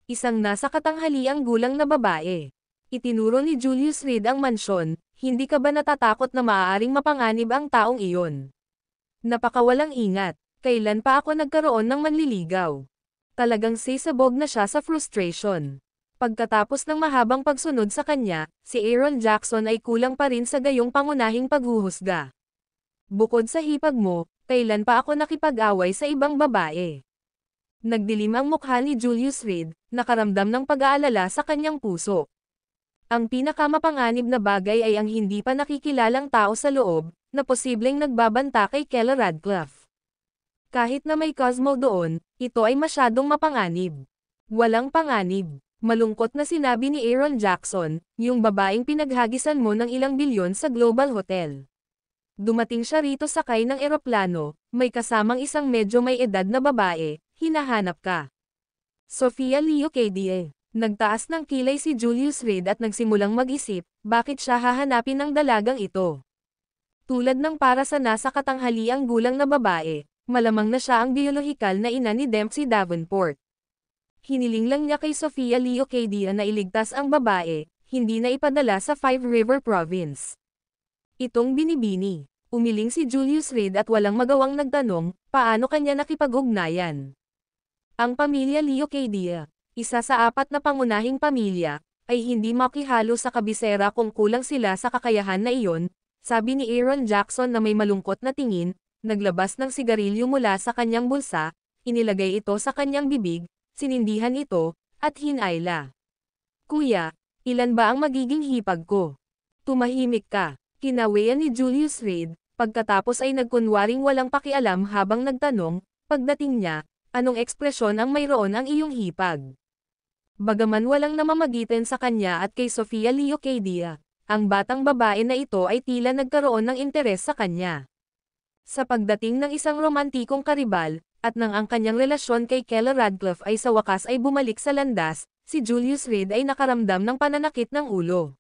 Isang nasa katanghaliang gulang na babae. Itinuro ni Julius Reed ang mansyon, "Hindi ka ba natatakot na maaaring mapanganib ang taong iyon? Napakawalang ingat, kailan pa ako nagkaroon ng manliligaw?" Talagang sisabog na siya sa frustration. Pagkatapos ng mahabang pagsunod sa kanya, si Aaron Jackson ay kulang pa rin sa gayong pangunahing paghuhusga. "Bukod sa hipag mo, kailan pa ako nakipag-away sa ibang babae?" Nagdilim ang mukha ni Julius Reed, nakaramdam ng pag-aalala sa kanyang puso. Ang pinakamapanganib na bagay ay ang hindi pa nakikilalang tao sa loob, na posibleng nagbabanta kay Keller Radcliffe. Kahit na may Cosmo doon, ito ay masyadong mapanganib. "Walang panganib," malungkot na sinabi ni Aaron Jackson, "yung babaeng pinaghagisan mo ng ilang bilyon sa Global Hotel. Dumating siya rito sakay ng eroplano, may kasamang isang medyo may edad na babae, hinahanap ka." Sofia Leocadia. Nagtaas ng kilay si Julius Reed at nagsimulang mag-isip, bakit siya hahanapin ng dalagang ito? Tulad ng para sa nasa katanghaliang gulang na babae, malamang na siya ang biolohikal na ina ni Dempsey Davenport. Hiniling lang niya kay Sofia Leocadia na iligtas ang babae, hindi na ipadala sa Five River Province. Itong binibini. Umiling si Julius Reed at walang magawang nagtanong, paano kanya nakipag-ugnayan. Ang pamilya Leocadia, isa sa 4 na pangunahing pamilya, ay hindi makihalo sa kabisera kung kulang sila sa kakayahan na iyon, sabi ni Aaron Jackson na may malungkot na tingin, naglabas ng sigarilyo mula sa kanyang bulsa, inilagay ito sa kanyang bibig, sinindihan ito, at hinayla. Kuya, ilan ba ang magiging hipag ko? Tumahimik ka, kinawian ni Julius Reed, pagkatapos ay nagkunwaring walang pakialam habang nagtanong, pagdating niya, anong ekspresyon ang mayroon ang iyong hipag? Bagaman walang namamagitan sa kanya at kay Sofia Leocadia, ang batang babae na ito ay tila nagkaroon ng interes sa kanya. Sa pagdating ng isang romantikong karibal, at nang ang kanyang relasyon kay Keller Radcliffe ay sa wakas ay bumalik sa landas, si Julius Reed ay nakaramdam ng pananakit ng ulo.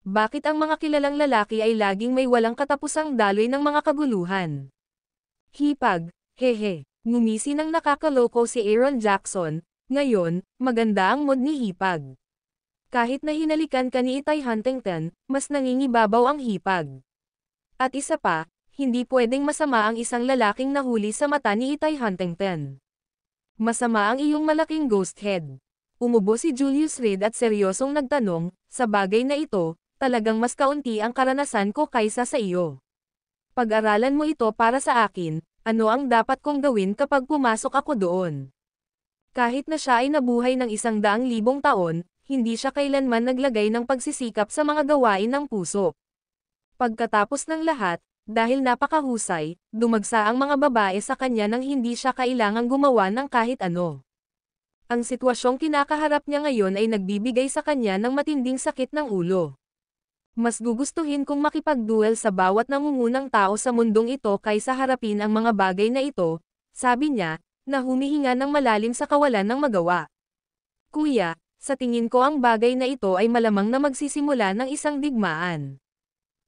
Bakit ang mga kilalang lalaki ay laging may walang katapusang daloy ng mga kaguluhan? Hipag, hehe, ngumisi ng nakakaloko si Aaron Jackson. Ngayon, maganda ang mood ni hipag. Kahit na hinalikan ka ni Itay Huntington, mas nangingibabaw ang hipag. At isa pa, hindi pwedeng masama ang isang lalaking nahuli sa mata ni Itay Huntington. Masama ang iyong malaking ghost head. Umubo si Julius Reed at seryosong nagtanong, sa bagay na ito, talagang mas kaunti ang karanasan ko kaysa sa iyo. Pag-aralan mo ito para sa akin, ano ang dapat kong gawin kapag pumasok ako doon? Kahit na siya ay nabuhay ng 100,000 taon, hindi siya kailanman naglagay ng pagsisikap sa mga gawain ng puso. Pagkatapos ng lahat, dahil napakahusay, dumagsa ang mga babae sa kanya nang hindi siya kailangang gumawa ng kahit ano. Ang sitwasyong kinakaharap niya ngayon ay nagbibigay sa kanya ng matinding sakit ng ulo. Mas gugustuhin kong makipagduel sa bawat nangungunang tao sa mundong ito kaysa harapin ang mga bagay na ito, sabi niya, na humihinga ng malalim sa kawalan ng magawa. Kuya, sa tingin ko ang bagay na ito ay malamang na magsisimula ng isang digmaan.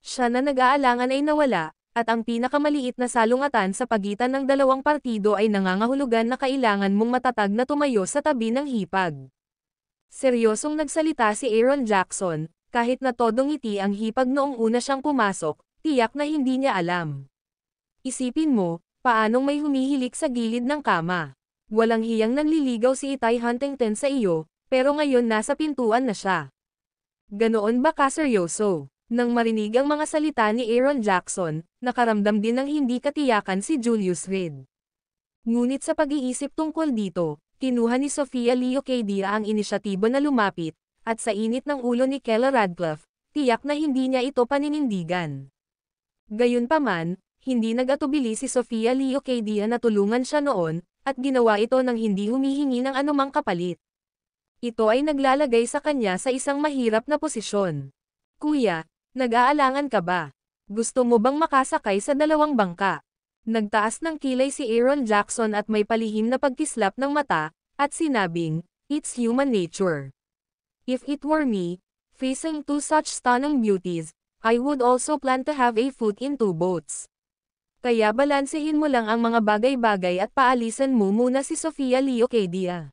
Siya na nag-aalangan ay nawala, at ang pinakamaliit na salungatan sa pagitan ng dalawang partido ay nangangahulugan na kailangan mong matatag na tumayo sa tabi ng hipag. Seryosong nagsalita si Aaron Jackson, kahit na todong ngiti ang hipag noong una siyang pumasok, tiyak na hindi niya alam. Isipin mo, paanong may humihilik sa gilid ng kama? Walang hiyang nanliligaw si Itay Huntington sa iyo, pero ngayon nasa pintuan na siya. Ganoon ba kaseryoso? Nang marinig ang mga salita ni Aaron Jackson, nakaramdam din ng hindi katiyakan si Julius Reed. Ngunit sa pag-iisip tungkol dito, kinuha ni Sofia Leocadia ang inisyatibo na lumapit, at sa init ng ulo ni Keller Radcliffe, tiyak na hindi niya ito paninindigan. Gayunpaman, hindi nag-atubili si Sofia Leocadia na tulungan siya noon, at ginawa ito nang hindi humihingi ng anumang kapalit. Ito ay naglalagay sa kanya sa isang mahirap na posisyon. Kuya, nag-aalangan ka ba? Gusto mo bang makasakay sa 2 bangka? Nagtaas ng kilay si Aaron Jackson at may palihim na pagkislap ng mata, at sinabing, it's human nature. If it were me, facing 2 such stunning beauties, I would also plan to have a foot in 2 boats. Kaya balansehin mo lang ang mga bagay-bagay at paalisan mo muna si Sofia Leocadia.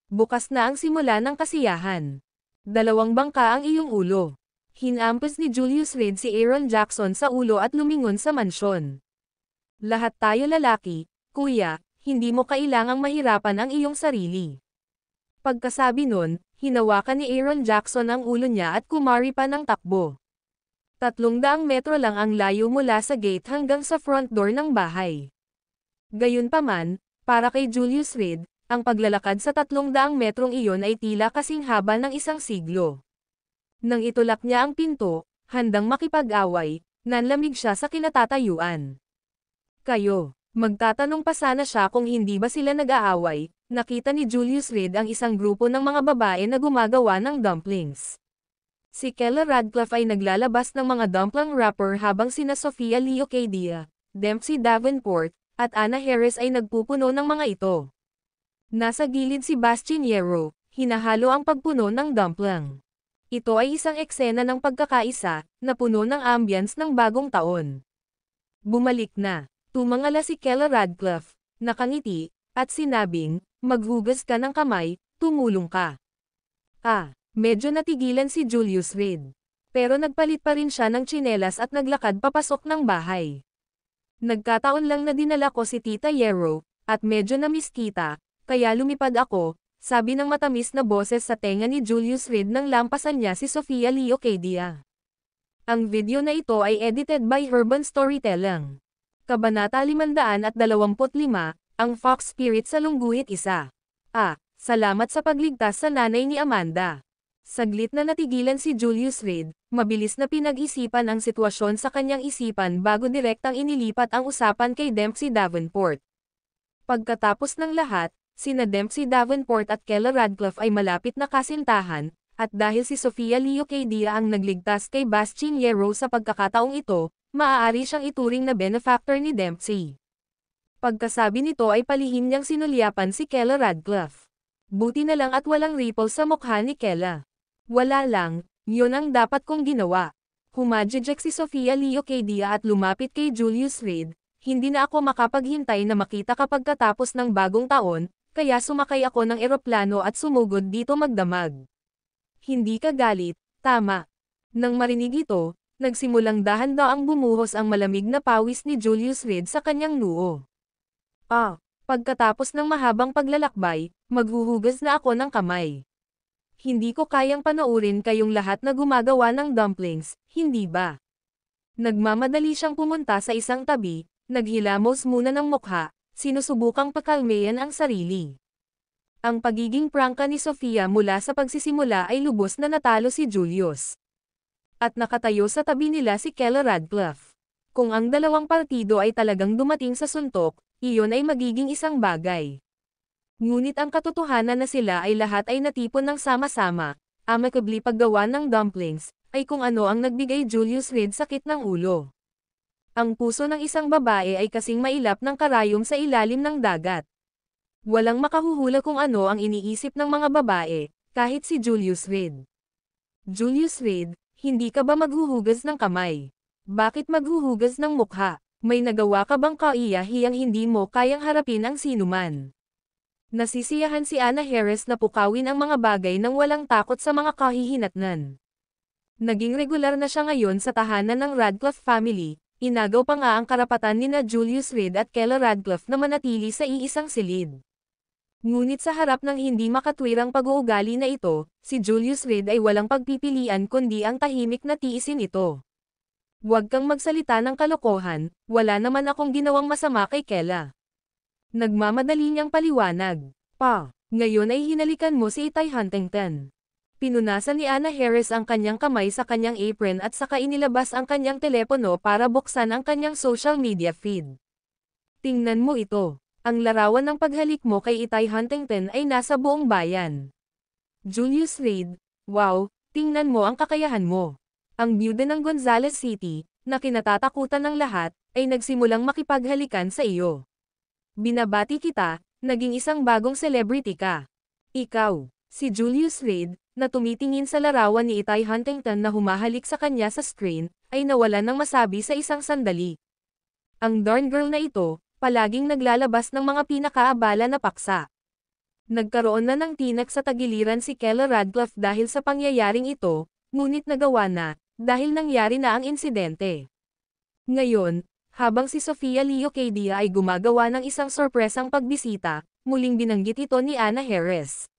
Bukas na ang simula ng kasiyahan. 2 bangka ang iyong ulo. Hinampas ni Julius Reed si Aaron Jackson sa ulo at lumingon sa mansyon. Lahat tayo lalaki, kuya, hindi mo kailangang mahirapan ang iyong sarili. Pagkasabi nun, hinawakan ni Aaron Jackson ang ulo niya at kumari pa ng takbo. 300 metro lang ang layo mula sa gate hanggang sa front door ng bahay. Gayunpaman, para kay Julius Reed, ang paglalakad sa 300 metrong iyon ay tila kasing haba ng 1 siglo. Nang itulak niya ang pinto, handang makipag-away, nanlamig siya sa kinatatayuan. Kayo, magtatanong pa sana siya kung hindi ba sila nag-aaway, nakita ni Julius Reed ang isang grupo ng mga babae na gumagawa ng dumplings. Si Keller Radcliffe ay naglalabas ng mga dumpling wrapper habang sina Sofia Leocadia, Dempsey Davenport, at Anna Harris ay nagpupuno ng mga ito. Nasa gilid si Bastianero, hinahalo ang pagpuno ng dumpling. Ito ay isang eksena ng pagkakaisa, na puno ng ambience ng bagong taon. Bumalik na. Tumangala si Kella Radcliffe, nakangiti, at sinabing, maghugas ka ng kamay, tumulong ka. Medyo natigilan si Julius Reed. Pero nagpalit pa rin siya ng tsinelas at naglakad papasok ng bahay. Nagkataon lang na dinala ko si Tita Yero, at medyo na-miss kita, kaya lumipad ako, sabi ng matamis na boses sa tenga ni Julius Reed nang lampasan niya si Sofia Leocadia. Ang video na ito ay edited by Urban Storytelling. Kabanata 525, ang Fox Spirit sa Lungguhit Isa. Salamat sa pagligtas sa nanay ni Amanda. Saglit na natigilan si Julius Reed, mabilis na pinag-isipan ang sitwasyon sa kanyang isipan bago direktang inilipat ang usapan kay Dempsey Davenport. Pagkatapos ng lahat, sina Dempsey Davenport at Kella Radcliffe ay malapit na kasintahan, at dahil si Sofia Leocadia ang nagligtas kay Bastianero sa pagkakataong ito, maaari siyang ituring na benefactor ni Dempsey. Pagkasabi nito ay palihim niyang sinulyapan si Kella Radcliffe. Buti na lang at walang ripple sa mukha ni Kella. Wala lang, yun ang dapat kong ginawa. Humajijek si Sofia Leocadia at lumapit kay Julius Reed. Hindi na ako makapaghintay na makita kapag katapos ng bagong taon, kaya sumakay ako ng eroplano at sumugod dito magdamag. Hindi ka galit, tama. Nang marinig ito, nagsimulang dahan-daang bumuhos ang malamig na pawis ni Julius Reed sa kanyang noo. Pagkatapos ng mahabang paglalakbay, maghuhugas na ako ng kamay. Hindi ko kayang panoorin kayong lahat na gumagawa ng dumplings, hindi ba? Nagmamadali siyang pumunta sa isang tabi, naghilamos muna ng mukha, sinusubukang pakalmayan ang sarili. Ang pagiging prangka ni Sofia mula sa pagsisimula ay lubos na natalo si Julius. At nakatayo sa tabi nila si Kella Radcliffe. Kung ang dalawang partido ay talagang dumating sa suntok, iyon ay magiging isang bagay. Ngunit ang katotohanan na sila ay lahat ay natipon ng sama-sama, amicably paggawa ng dumplings, ay kung ano ang nagbigay Julius Reed sakit ng ulo. Ang puso ng isang babae ay kasing mailap ng karayom sa ilalim ng dagat. Walang makahuhula kung ano ang iniisip ng mga babae, kahit si Julius Reed. Julius Reed, hindi ka ba maghuhugas ng kamay? Bakit maghuhugas ng mukha? May nagawa ka bang kaiyahiyang hindi mo kayang harapin ang sinuman? Nasisiyahan si Anna Harris na pukawin ang mga bagay nang walang takot sa mga kahihinatnan. Naging regular na siya ngayon sa tahanan ng Radcliffe family, inagaw pa nga ang karapatan nina Julius Reed at Kella Radcliffe na manatili sa iisang silid. Ngunit sa harap ng hindi makatwirang pag-uugali na ito, si Julius Reed ay walang pagpipilian kundi ang tahimik na tiisin ito. Huwag kang magsalita ng kalokohan, wala naman akong ginawang masama kay Kella. Nagmamadali niyang paliwanag. Ngayon ay hinalikan mo si Itay Huntington. Pinunasan ni Anna Harris ang kanyang kamay sa kanyang apron at saka inilabas ang kanyang telepono para buksan ang kanyang social media feed. Tingnan mo ito. Ang larawan ng paghalik mo kay Itay Huntington ay nasa buong bayan. Julius Reed, wow, tingnan mo ang kakayahan mo. Ang byuda ng Gonzales City, na kinatatakutan ng lahat, ay nagsimulang makipaghalikan sa iyo. Binabati kita, naging isang bagong celebrity ka. Ikaw, si Julius Reed, na tumitingin sa larawan ni Itay Huntington na humahalik sa kanya sa screen, ay nawalan ng masabi sa isang sandali. Ang darn girl na ito, palaging naglalabas ng mga pinakaabala na paksa. Nagkaroon na ng tinak sa tagiliran si Kella Radcliffe dahil sa pangyayaring ito, ngunit nagawa na, dahil nangyari na ang insidente. Ngayon, habang si Sofia Leocadia ay gumagawa ng isang sorpresang pagbisita, muling binanggit ito ni Anna Harris.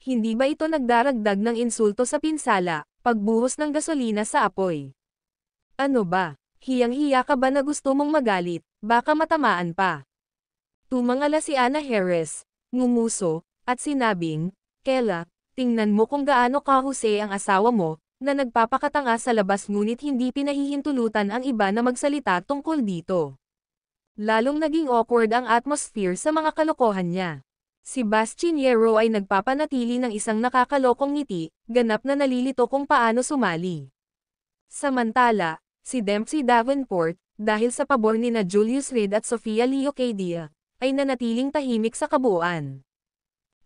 Hindi ba ito nagdaragdag ng insulto sa pinsala, pagbuhos ng gasolina sa apoy? Ano ba? Hiyang-hiya ka ba na gusto mong magalit, baka matamaan pa? Tumangala si Anna Harris, ngumuso, at sinabing, Kella, tingnan mo kung gaano kahusay ang asawa mo, na nagpapakatanga sa labas ngunit hindi pinahihintulutan ang iba na magsalita tungkol dito. Lalong naging awkward ang atmosphere sa mga kalokohan niya. Si Bastianero ay nagpapanatili ng isang nakakalokong ngiti, ganap na nalilito kung paano sumali. Samantala, si Dempsey Davenport, dahil sa pabor ni na Julius Reed at Sofia Leocadia, ay nanatiling tahimik sa kabuuan.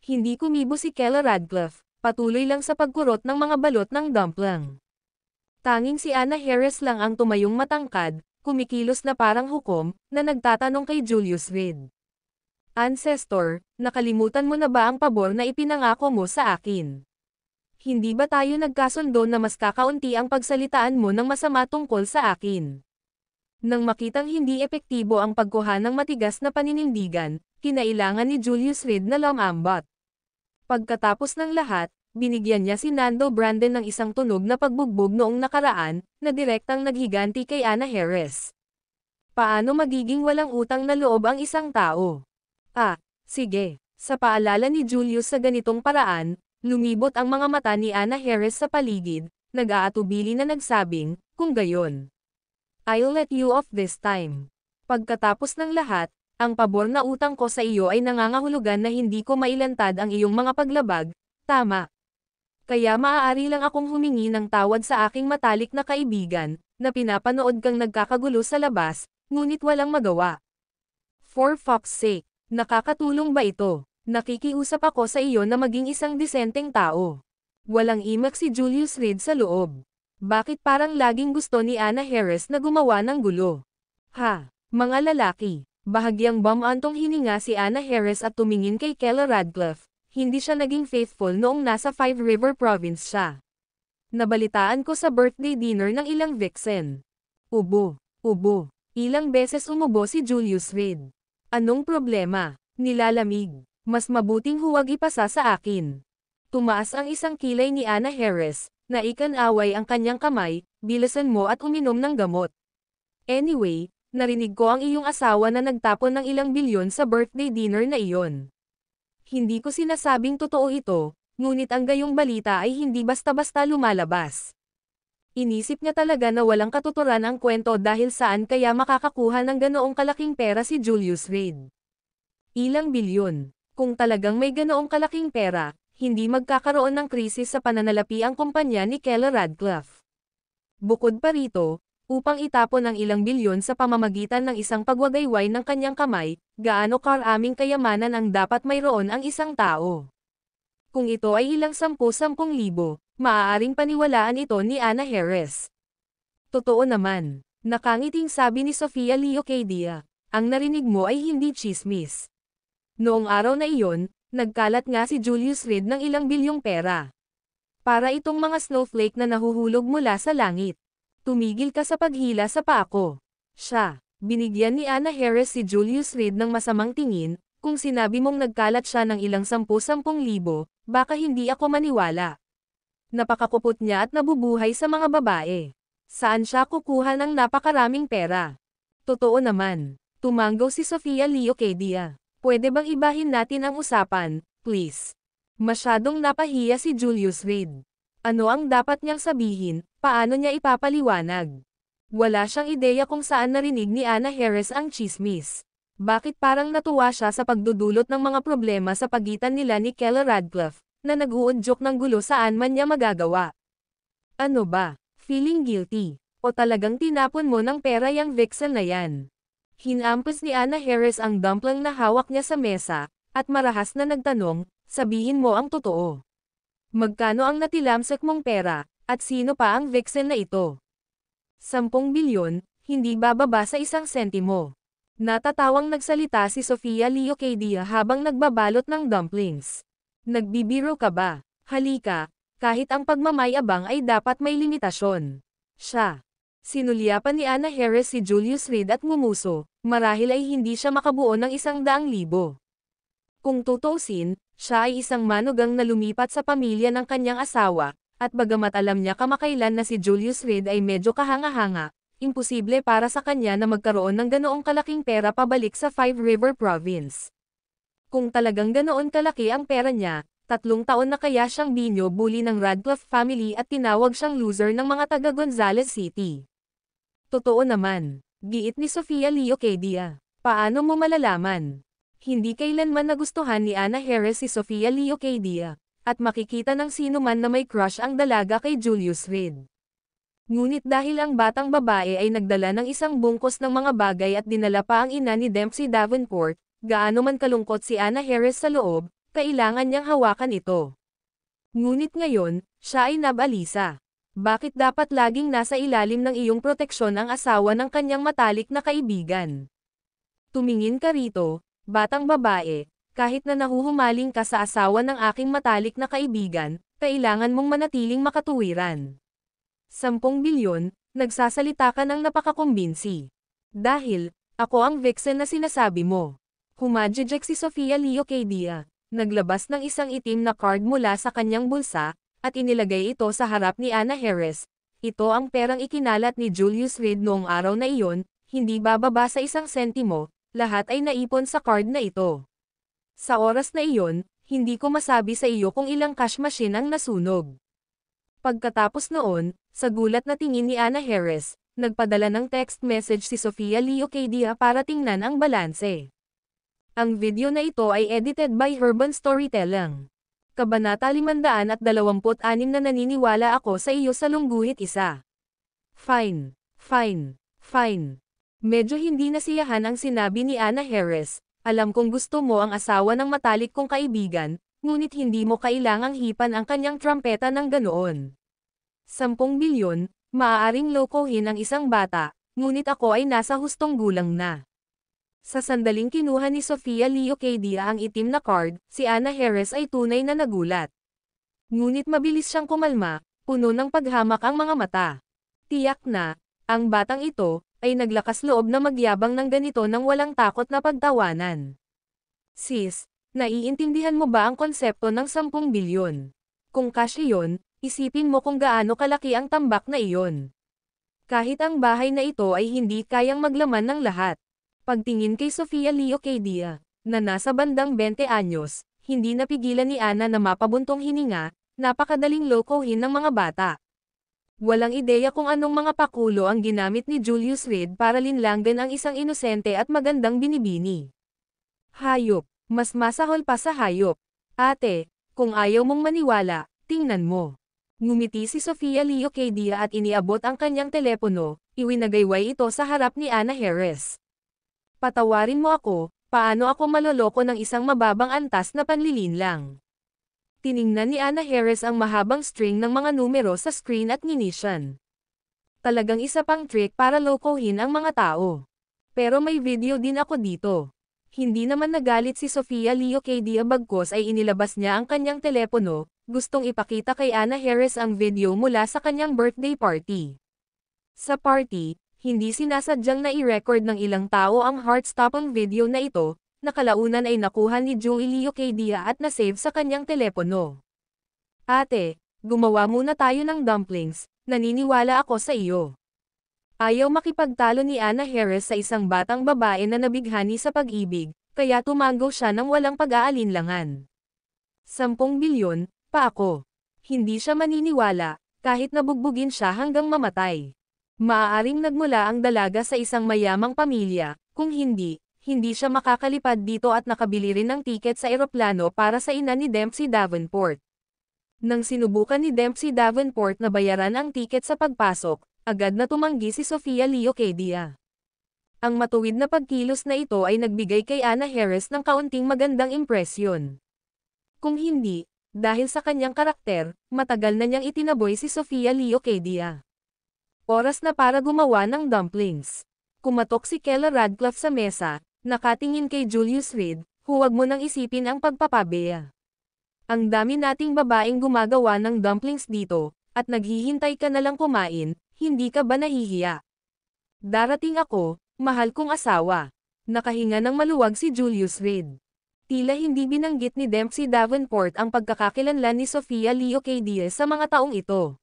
Hindi kumibo si Kella Radcliffe, patuloy lang sa pagkurot ng mga balot ng dumpling. Tanging si Anna Harris lang ang tumayong matangkad, kumikilos na parang hukom, na nagtatanong kay Julius Reed. Ancestor, nakalimutan mo na ba ang pabor na ipinangako mo sa akin? Hindi ba tayo nagkasundo na mas kakaunti ang pagsalitaan mo ng masama tungkol sa akin? Nang makitang hindi epektibo ang pagkuha ng matigas na paninindigan, kinailangan ni Julius Reed na lumambot. Pagkatapos ng lahat, binigyan niya si Nando Brandon ng isang tunog na pagbugbog noong nakaraan, na direktang naghiganti kay Anna Harris. Paano magiging walang utang na loob ang isang tao? Sige. Sa paalala ni Julius sa ganitong paraan, lumibot ang mga mata ni Anna Harris sa paligid, nag-aatubili na nagsabing, kung gayon. I'll let you off this time. Pagkatapos ng lahat, ang pabor na utang ko sa iyo ay nangangahulugan na hindi ko mailantad ang iyong mga paglabag, tama. Kaya maaari lang akong humingi ng tawad sa aking matalik na kaibigan, na pinapanood kang nagkakagulo sa labas, ngunit walang magawa. For fuck's sake, nakakatulong ba ito? Nakikiusap ako sa iyo na maging isang disenteng tao. Walang imak si Julius Reed sa loob. Bakit parang laging gusto ni Anna Harris na gumawa ng gulo? Mga lalaki. Bahagyang bumantong hininga si Anna Harris at tumingin kay Kella Radcliffe. Hindi siya naging faithful noong nasa Five River Province siya. Nabalitaan ko sa birthday dinner ng ilang vixen. Ubo. Ilang beses umubo si Julius Reed. Anong problema? Nilalamig. Mas mabuting huwag ipasa sa akin. Tumaas ang isang kilay ni Anna Harris, na ikan-away ang kanyang kamay, bilasan mo at uminom ng gamot. Anyway, narinig ko ang iyong asawa na nagtapon ng ilang bilyon sa birthday dinner na iyon. Hindi ko sinasabing totoo ito, ngunit ang gayong balita ay hindi basta-basta lumalabas. Inisip niya talaga na walang katuturan ang kwento dahil saan kaya makakakuha ng ganoong kalaking pera si Julius Reed. Ilang bilyon. Kung talagang may ganoong kalaking pera, hindi magkakaroon ng krisis sa pananalapi ang kumpanya ni Kella Radcliffe. Bukod pa rito, upang itapon ang ilang bilyon sa pamamagitan ng isang pagwagayway ng kanyang kamay, gaano karaming kayamanan ang dapat mayroon ang isang tao. Kung ito ay ilang 10,000 maaaring paniwalaan ito ni Anna Harris. Totoo naman, nakangiting sabi ni Sofia Leocadia, ang narinig mo ay hindi chismis. Noong araw na iyon, nagkalat nga si Julius Reed ng ilang bilyong pera. Para itong mga snowflake na nahuhulog mula sa langit. Tumigil ka sa paghila sa paa ko. Binigyan ni Anna Harris si Julius Reed ng masamang tingin, kung sinabi mong nagkalat siya ng ilang 10,000, baka hindi ako maniwala. Napakakupot niya at nabubuhay sa mga babae. Saan siya kukuha ng napakaraming pera? Totoo naman. Tumanggaw si Sofia Leocadia. Pwede bang ibahin natin ang usapan, please? Masyadong napahiya si Julius Reed. Ano ang dapat niyang sabihin, paano niya ipapaliwanag? Wala siyang ideya kung saan narinig ni Anna Harris ang chismis. Bakit parang natuwa siya sa pagdudulot ng mga problema sa pagitan nila ni Kella Radcliffe, na nag-uudyok ng gulo saan man niya magagawa? Ano ba? Feeling guilty? O talagang tinapon mo ng pera yang vixen na yan? Hinampas ni Anna Harris ang dumpling na hawak niya sa mesa, at marahas na nagtanong, sabihin mo ang totoo. Magkano ang natilamsak mong pera, at sino pa ang vixen na ito? 10 bilyon, hindi bababa sa 1 sentimo. Natatawang nagsalita si Sofia Leocadia habang nagbabalot ng dumplings. Nagbibiro ka ba? Halika, kahit ang pagmamayabang ay dapat may limitasyon. Sinulyapan ni Anna Harris si Julius Reed at ngumuso, marahil ay hindi siya makabuo ng 100,000. Kung tutuusin, siya ay isang manugang na lumipat sa pamilya ng kanyang asawa, at bagamat alam niya kamakailan na si Julius Reed ay medyo kahanga-hanga, imposible para sa kanya na magkaroon ng ganoong kalaking pera pabalik sa Five River Province. Kung talagang ganoon kalaki ang pera niya, 3 taon na kaya siyang binyo-bully ng Radcliffe family at tinawag siyang loser ng mga taga Gonzales City. Totoo naman, giit ni Sofia Leocadia. Paano mo malalaman? Hindi kailanman nagustuhan ni Anna Harris si Sofia Leocadia, at makikita ng sino man na may crush ang dalaga kay Julius Reed. Ngunit dahil ang batang babae ay nagdala ng isang bungkos ng mga bagay at dinala pa ang ina ni Dempsey Davenport, gaano man kalungkot si Anna Harris sa loob, kailangan niyang hawakan ito. Ngunit ngayon, siya ay nabalisa. Bakit dapat laging nasa ilalim ng iyong proteksyon ang asawa ng kanyang matalik na kaibigan? Tumingin ka rito, batang babae, kahit na nahuhumaling ka sa asawa ng aking matalik na kaibigan, kailangan mong manatiling makatuwiran. 10 bilyon, nagsasalita ka ng napakakumbinsi. Dahil, ako ang vixen na sinasabi mo. Humajijek si Sofia Leocadia. Naglabas ng isang itim na card mula sa kanyang bulsa, at inilagay ito sa harap ni Anna Harris. Ito ang perang ikinalat ni Julius Reed noong araw na iyon, hindi bababa sa 1 sentimo, lahat ay naipon sa card na ito. Sa oras na iyon, hindi ko masabi sa iyo kung ilang cash machine ang nasunog. Pagkatapos noon, sa gulat na tingin ni Anna Harris, nagpadala ng text message si Sofia Leocadia para tingnan ang balanse. Ang video na ito ay edited by Urban Storytelling. Kabanata 526 na naniniwala ako sa iyo sa lungguhit isa. Fine. Medyo hindi nasiyahan ang sinabi ni Anna Harris. Alam kong gusto mo ang asawa ng matalik kong kaibigan, ngunit hindi mo kailangang hipan ang kanyang trumpeta ng ganoon. 10 bilyon, maaaring lokohin ang isang bata, ngunit ako ay nasa hustong gulang na. Sa sandaling kinuha ni Sofia Leocadia ang itim na card, si Anna Harris ay tunay na nagulat. Ngunit mabilis siyang kumalma, puno ng paghamak ang mga mata. Tiyak na, ang batang ito, ay naglakas loob na magyabang ng ganito nang walang takot na pagtawanan. Sis, naiintindihan mo ba ang konsepto ng 10 bilyon? Kung cash iyon, isipin mo kung gaano kalaki ang tambak na iyon. Kahit ang bahay na ito ay hindi kayang maglaman ng lahat. Pagtingin kay Sofia Leocadia, na nasa bandang 20 anyos, hindi napigilan ni Anna na mapabuntong hininga, napakadaling lokohin ng mga bata. Walang ideya kung anong mga pakulo ang ginamit ni Julius Reed para linlanggan ang isang inosente at magandang binibini. Hayop, mas masahol pa sa hayop. Ate, kung ayaw mong maniwala, tingnan mo. Ngumiti si Sofia Leocadia at iniabot ang kanyang telepono, iwinagayway ito sa harap ni Anna Harris. Patawarin mo ako, paano ako maloloko ng isang mababang antas na panlilinlang? Tiningnan ni Anna Harris ang mahabang string ng mga numero sa screen at nginisyan. Talagang isa pang trick para lokohin ang mga tao. Pero may video din ako dito. Hindi naman nagalit si Sofia Leocadia bagkos ay inilabas niya ang kanyang telepono, gustong ipakita kay Anna Harris ang video mula sa kanyang birthday party. Sa party, hindi sinasadyang na i-record ng ilang tao ang heart-stopping video na ito, na kalaunan ay nakuha ni Joey Leocadia at na-save sa kanyang telepono. Ate, gumawa muna tayo ng dumplings, naniniwala ako sa iyo. Ayaw makipagtalo ni Anna Harris sa isang batang babae na nabighani sa pag-ibig, kaya tumango siya ng walang pag-aalinlangan. 10 bilyon, pa ako. Hindi siya maniniwala, kahit nabugbugin siya hanggang mamatay. Maaaring nagmula ang dalaga sa isang mayamang pamilya, kung hindi, hindi siya makakalipad dito at nakabili rin ng tiket sa eroplano para sa ina ni Dempsey Davenport. Nang sinubukan ni Dempsey Davenport na bayaran ang tiket sa pagpasok, agad na tumanggi si Sofia Leocadia. Ang matuwid na pagkilos na ito ay nagbigay kay Anna Harris ng kaunting magandang impresyon. Kung hindi, dahil sa kanyang karakter, matagal na niyang itinaboy si Sofia Leocadia. Oras na para gumawa ng dumplings. Kumatok si Kella Radcliffe sa mesa, nakatingin kay Julius Reed, huwag mo nang isipin ang pagpapabeya. Ang dami nating babaeng gumagawa ng dumplings dito, at naghihintay ka na lang kumain, hindi ka ba nahihiya? Darating ako, mahal kong asawa. Nakahinga ng maluwag si Julius Reed. Tila hindi binanggit ni Dempsey Davenport ang pagkakakilanlan ni Sofia Leocadia sa mga taong ito.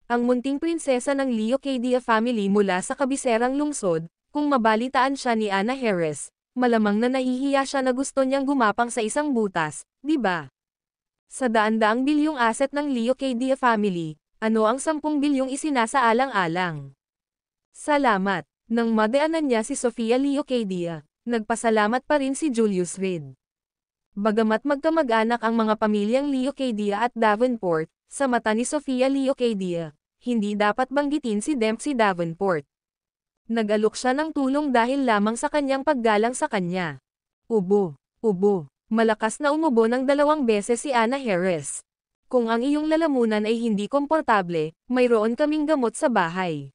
Ang munting prinsesa ng Leocadia family mula sa kabiserang lungsod, kung mabalitaan siya ni Anna Harris, malamang na nahihiya siya na gusto niyang gumapang sa isang butas, di ba? Sa daan-daang bilyong asset ng Leocadia family, ano ang 10 bilyong isinasaalang-alang? Salamat. Nang madaanan niya si Sofia Leocadia, nagpasalamat pa rin si Julius Reed. Bagamat magkamag-anak ang mga pamilyang Leocadia at Davenport, sa mata ni Sofia Leocadia, hindi dapat banggitin si Dempsey Davenport. Nag-alok siya ng tulong dahil lamang sa kanyang paggalang sa kanya. Ubo. Malakas na umubo ng 2 beses si Anna Harris. Kung ang iyong lalamunan ay hindi komportable, mayroon kaming gamot sa bahay.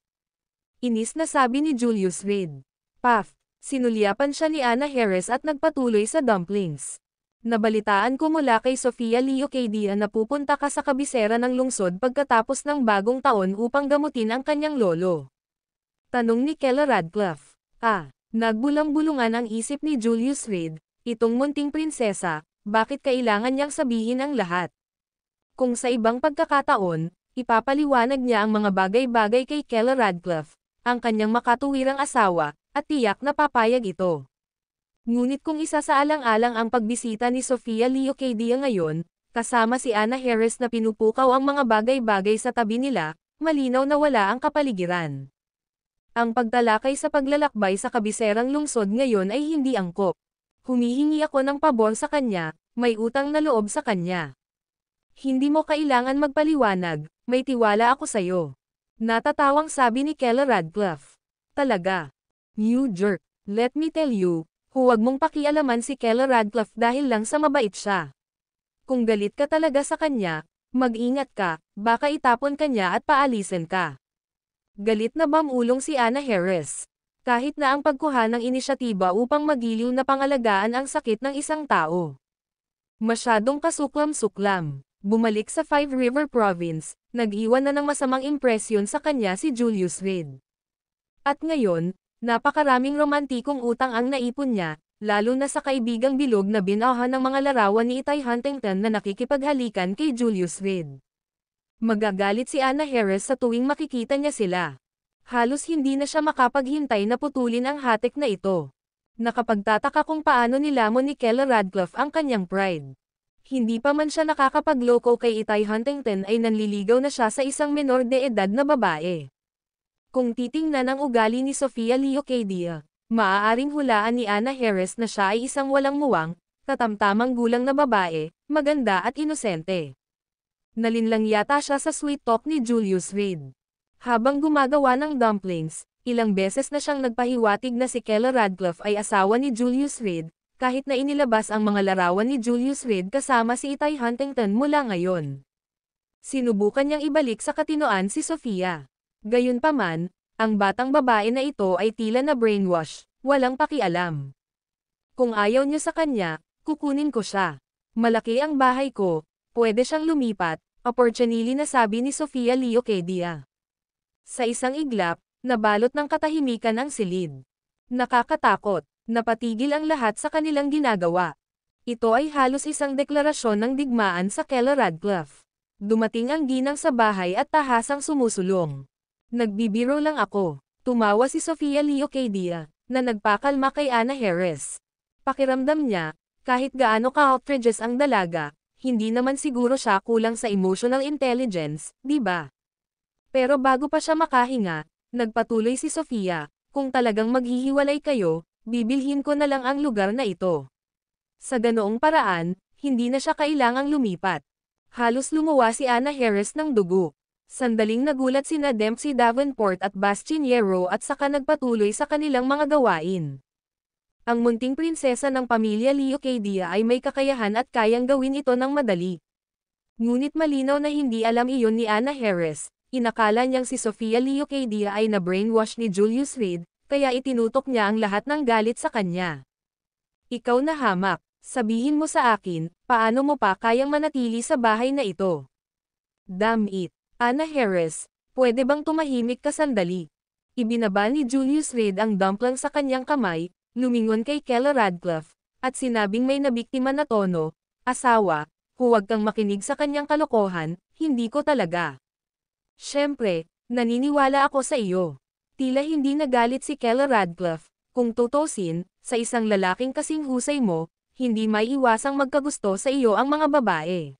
Inis na sabi ni Julius Reed. Puff, sinulyapan siya ni Anna Harris at nagpatuloy sa dumplings. Nabalitaan ko mula kay Sofia Leocadia na pupunta ka sa kabisera ng lungsod pagkatapos ng bagong taon upang gamutin ang kanyang lolo. Tanong ni Kella Radcliffe. Nagbulang-bulungan ang isip ni Julius Reed, itong munting prinsesa, bakit kailangan niyang sabihin ang lahat? Kung sa ibang pagkakataon, ipapaliwanag niya ang mga bagay-bagay kay Kella Radcliffe, ang kanyang makatuwirang asawa, at tiyak na papayag ito. Ngunit kung isa sa alang-alang ang pagbisita ni Sofia Leocadia ngayon, kasama si Anna Harris na pinupukaw ang mga bagay-bagay sa tabi nila, malinaw na wala ang kapaligiran. Ang pagtalakay sa paglalakbay sa kabiserang lungsod ngayon ay hindi angkop. Humihingi ako ng pabor sa kanya, may utang na loob sa kanya. Hindi mo kailangan magpaliwanag, may tiwala ako sa'yo. Natatawang sabi ni Kella Radcliffe. Talaga. You jerk, let me tell you. Huwag mong pakialaman si Kella Radcliffe dahil lang sa mabait siya. Kung galit ka talaga sa kanya, mag-ingat ka, baka itapon ka niya at paalisin ka. Galit na bamulong si Anna Harris. Kahit na ang pagkuha ng inisyatiba upang magiliw na pangalagaan ang sakit ng isang tao. Masyadong kasuklam-suklam. Bumalik sa Five River Province, nag-iwan na ng masamang impresyon sa kanya si Julius Reed. At ngayon, napakaraming romantikong utang ang naipon niya, lalo na sa kaibigang bilog na binahan ng mga larawan ni Itay Huntington na nakikipaghalikan kay Julius Reed. Magagalit si Anna Harris sa tuwing makikita niya sila. Halos hindi na siya makapaghintay na putulin ang hatik na ito. Nakapagtataka kung paano nilamon ni Kella Radcliffe ang kanyang pride. Hindi pa man siya nakakapagloko kay Itay Huntington ay nanliligaw na siya sa isang menor de edad na babae. Kung titingnan ang ugali ni Sofia Leocadia, maaaring hulaan ni Anna Harris na siya ay isang walang muwang, katamtamang gulang na babae, maganda at inosente. Nalinlang yata siya sa sweet talk ni Julius Reed. Habang gumagawa ng dumplings, ilang beses na siyang nagpahiwatig na si Kella Radcliffe ay asawa ni Julius Reed, kahit na inilabas ang mga larawan ni Julius Reed kasama si Itay Huntington mula ngayon. Sinubukan niyang ibalik sa katinoan si Sofia. Gayunpaman, ang batang babae na ito ay tila na brainwash, walang pakialam. Kung ayaw niyo sa kanya, kukunin ko siya. Malaki ang bahay ko, pwede siyang lumipat, opportunely na sabi ni Sofia Leocadia. Sa isang iglap, nabalot ng katahimikan ang silid. Nakakatakot, napatigil ang lahat sa kanilang ginagawa. Ito ay halos isang deklarasyon ng digmaan sa Kella Radcliffe. Dumating ang ginang sa bahay at tahasang sumusulong. Nagbibiro lang ako, tumawa si Sofia Leocadia, na nagpakalma kay Anna Harris. Pakiramdam niya, kahit gaano ka-outrageous ang dalaga, hindi naman siguro siya kulang sa emotional intelligence, di ba? Pero bago pa siya makahinga, nagpatuloy si Sofia, kung talagang maghihiwalay kayo, bibilhin ko na lang ang lugar na ito. Sa ganoong paraan, hindi na siya kailangang lumipat. Halos lumuwa si Anna Harris ng dugo. Sandaling nagulat sina Dempsey Davenport at Bastiniero at saka nagpatuloy sa kanilang mga gawain. Ang munting prinsesa ng pamilya Leocadia ay may kakayahan at kayang gawin ito ng madali. Ngunit malinaw na hindi alam iyon ni Anna Harris, inakala niyang si Sofia Leocadia ay na-brainwash ni Julius Reed, kaya itinutok niya ang lahat ng galit sa kanya. Ikaw na hamak, sabihin mo sa akin, paano mo pa kayang manatili sa bahay na ito? Damn it! Anna Harris, pwede bang tumahimik ka sandali? Ibinaba ni Julius Reed ang dumpling sa kanyang kamay, lumingon kay Kella Radcliffe, at sinabing may nabiktima na tono, asawa, huwag kang makinig sa kanyang kalokohan, hindi ko talaga. Siyempre, naniniwala ako sa iyo. Tila hindi nagalit si Kella Radcliffe, kung tutusin, sa isang lalaking kasing husay mo, hindi maiiwasang magkagusto sa iyo ang mga babae.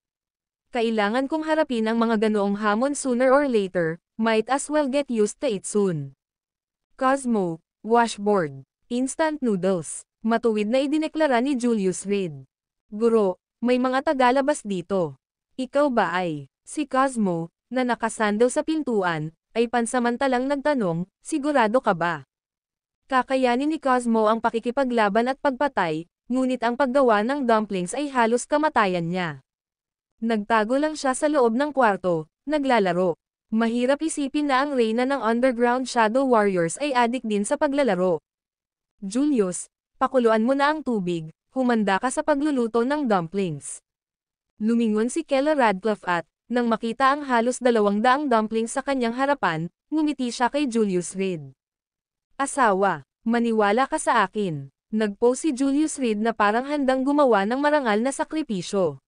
Kailangan kong harapin ang mga ganoong hamon sooner or later, might as well get used to it soon. Cosmo, washboard, instant noodles, matuwid na idineklara ni Julius Reed. Guro, may mga tagalabas dito. Ikaw ba ay, si Cosmo, na nakasandal sa pintuan, ay pansamantalang nagtanong, sigurado ka ba? Kakayanin ni Cosmo ang pakikipaglaban at pagpatay, ngunit ang paggawa ng dumplings ay halos kamatayan niya. Nagtago lang siya sa loob ng kwarto, naglalaro. Mahirap isipin na ang reyna ng Underground Shadow Warriors ay adik din sa paglalaro. Julius, pakuluan mo na ang tubig, humanda ka sa pagluluto ng dumplings. Lumingon si Kela Radcliffe at, nang makita ang halos 200 dumplings sa kanyang harapan, ngumiti siya kay Julius Reed. Asawa, maniwala ka sa akin. Nag-pose si Julius Reed na parang handang gumawa ng marangal na sakripisyo.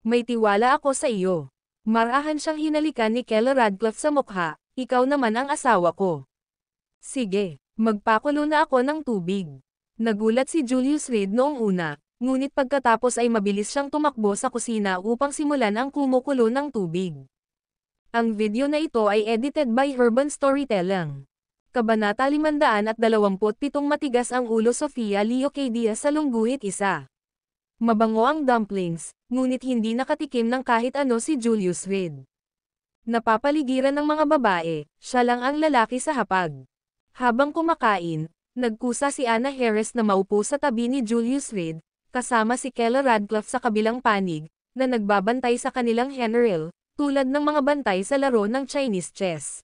May tiwala ako sa iyo. Marahan siyang hinalikan ni Kela Radcliffe sa mukha, ikaw naman ang asawa ko. Sige, magpakulo na ako ng tubig. Nagulat si Julius Reed noong una, ngunit pagkatapos ay mabilis siyang tumakbo sa kusina upang simulan ang kumukulo ng tubig. Ang video na ito ay edited by Urban Storytelling. Kabanata 527 Matigas ang ulo Sofia Leocadia sa lungguhit 1. Mabango ang dumplings, ngunit hindi nakatikim ng kahit ano si Julius Reed. Napapaligiran ng mga babae, siya lang ang lalaki sa hapag. Habang kumakain, nagkusa si Anna Harris na maupo sa tabi ni Julius Reed, kasama si Kela Radcliffe sa kabilang panig, na nagbabantay sa kanilang henril, tulad ng mga bantay sa laro ng Chinese chess.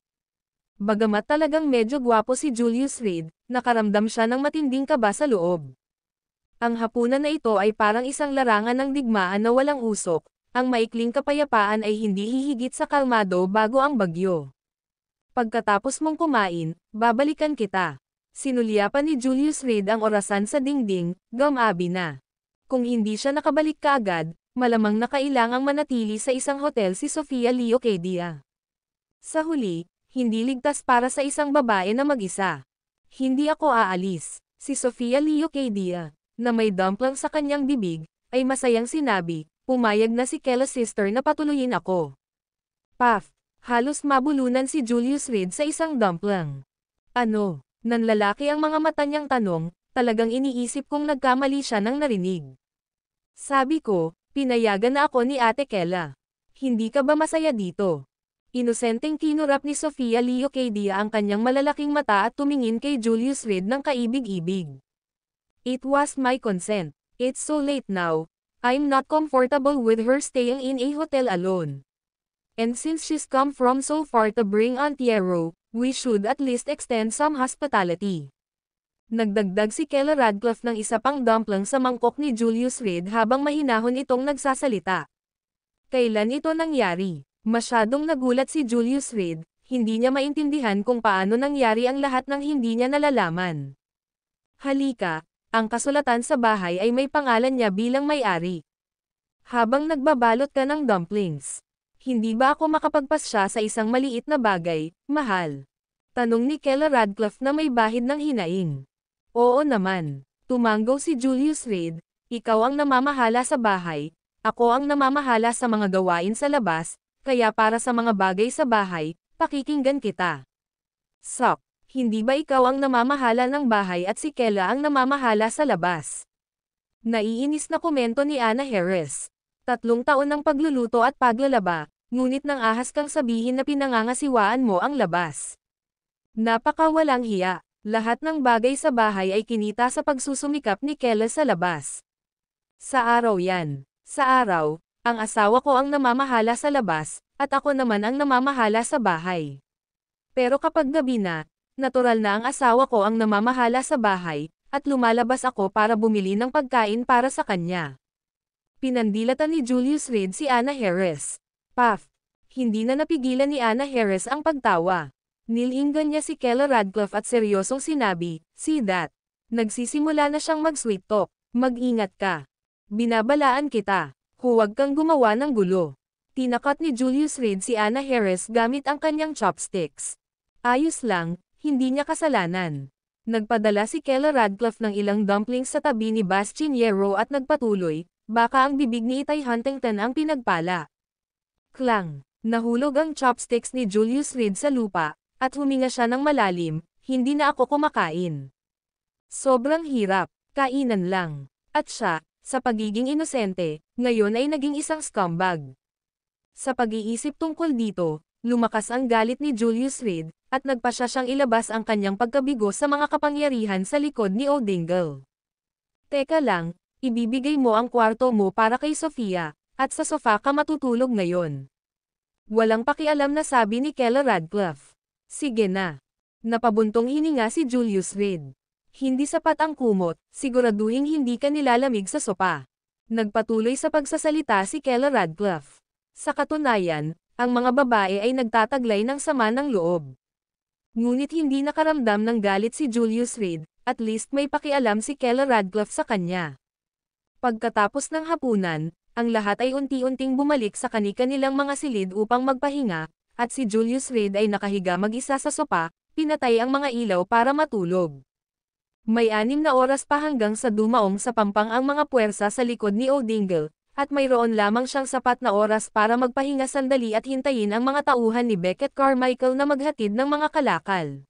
Bagamat talagang medyo gwapo si Julius Reed, nakaramdam siya ng matinding kaba sa loob. Ang hapunan na ito ay parang isang larangan ng digmaan na walang usok, ang maikling kapayapaan ay hindi hihigit sa kalmado bago ang bagyo. Pagkatapos mong kumain, babalikan kita. Sinulyapan ni Julius Reed ang orasan sa dingding, gumabi na. Kung hindi siya nakabalik kaagad, malamang na kailangang manatili sa isang hotel si Sofia Leocadia. Sa huli, hindi ligtas para sa isang babae na mag-isa. Hindi ako aalis, si Sofia Leocadia, na may dumpling sa kanyang bibig, ay masayang sinabi, pumayag na si Kela sister na patuloyin ako. Puff, halos mabulunan si Julius Reed sa isang dumpling. Ano, nanlalaki ang mga mata niyang tanong, talagang iniisip kong nagkamali siya nang narinig. Sabi ko, pinayagan na ako ni Ate Kela. Hindi ka ba masaya dito? Inosenteng kinurap ni Sofia Leocadia ang kanyang malalaking mata at tumingin kay Julius Reed ng kaibig-ibig. It was my consent. It's so late now. I'm not comfortable with her staying in a hotel alone. And since she's come from so far to bring Aunt Yero, we should at least extend some hospitality. Nagdagdag si Kela Radcliffe ng isa pang dumpling sa mangkok ni Julius Reed habang mahinahon itong nagsasalita. Kailan ito nangyari? Masyadong nagulat si Julius Reed, hindi niya maintindihan kung paano nangyari ang lahat ng hindi niya nalalaman. Halika. Ang kasulatan sa bahay ay may pangalan niya bilang may-ari. Habang nagbabalot ka ng dumplings, hindi ba ako makapagpasya sa isang maliit na bagay, mahal? Tanong ni Kela Radcliffe na may bahid ng hinaing. Oo naman. Tumanggaw si Julius Reed, ikaw ang namamahala sa bahay, ako ang namamahala sa mga gawain sa labas, kaya para sa mga bagay sa bahay, pakikinggan kita. Sok. Hindi ba ikaw ang namamahala ng bahay at si Kela ang namamahala sa labas? Naiinis na komento ni Anna Harris. 3 taon ng pagluluto at paglalaba, ngunit nang ahas kang sabihin na pinangangasiwaan mo ang labas. Napakawalang hiya, lahat ng bagay sa bahay ay kinita sa pagsusumikap ni Kela sa labas. Sa araw yan. Sa araw, ang asawa ko ang namamahala sa labas, at ako naman ang namamahala sa bahay. Pero kapag gabi na, natural na ang asawa ko ang namamahala sa bahay, at lumalabas ako para bumili ng pagkain para sa kanya. Pinandilatan ni Julius Reed si Anna Harris. Puff. Hindi na napigilan ni Anna Harris ang pagtawa. Nilinggan niya si Kela Radcliffe at seryosong sinabi, see that. Nagsisimula na siyang mag-sweet talk, mag-ingat ka. Binabalaan kita, huwag kang gumawa ng gulo. Tinakat ni Julius Reed si Anna Harris gamit ang kanyang chopsticks. Ayos lang. Hindi niya kasalanan. Nagpadala si Kela Radcliffe ng ilang dumplings sa tabi ni Bastian Yero at nagpatuloy, baka ang bibig ni Itay Huntington ang pinagpala. Klang! Nahulog ang chopsticks ni Julius Reed sa lupa, at huminga siya ng malalim, hindi na ako kumakain. Sobrang hirap, kainan lang. At siya, sa pagiging inosente, ngayon ay naging isang scumbag. Sa pag-iisip tungkol dito, lumakas ang galit ni Julius Reed, at nagpasya siyang ilabas ang kanyang pagkabigo sa mga kapangyarihan sa likod ni O'Dingle. Teka lang, Ibibigay mo ang kwarto mo para kay Sofia, at sa sofa ka matutulog ngayon. Walang pakialam na sabi ni Kela Radcliffe. Sige na. Napabuntong hininga si Julius Reed. Hindi sapat ang kumot, siguraduhing hindi ka nilalamig sa sopa. Nagpatuloy sa pagsasalita si Kela Radcliffe. Sa katunayan, ang mga babae ay nagtataglay ng sama ng loob. Ngunit hindi nakaramdam ng galit si Julius Reed, at least may pakialam si Kela Radcliffe sa kanya. Pagkatapos ng hapunan, ang lahat ay unti-unting bumalik sa kani-kanilang mga silid upang magpahinga, at si Julius Reed ay nakahiga mag-isa sa sopa, pinatay ang mga ilaw para matulog. May 6 na oras pa hanggang sa dumaong sa pampang ang mga puwersa sa likod ni O'Dingle, at mayroon lamang siyang sapat na oras para magpahinga sandali at hintayin ang mga tauhan ni Beckett Carmichael na maghatid ng mga kalakal.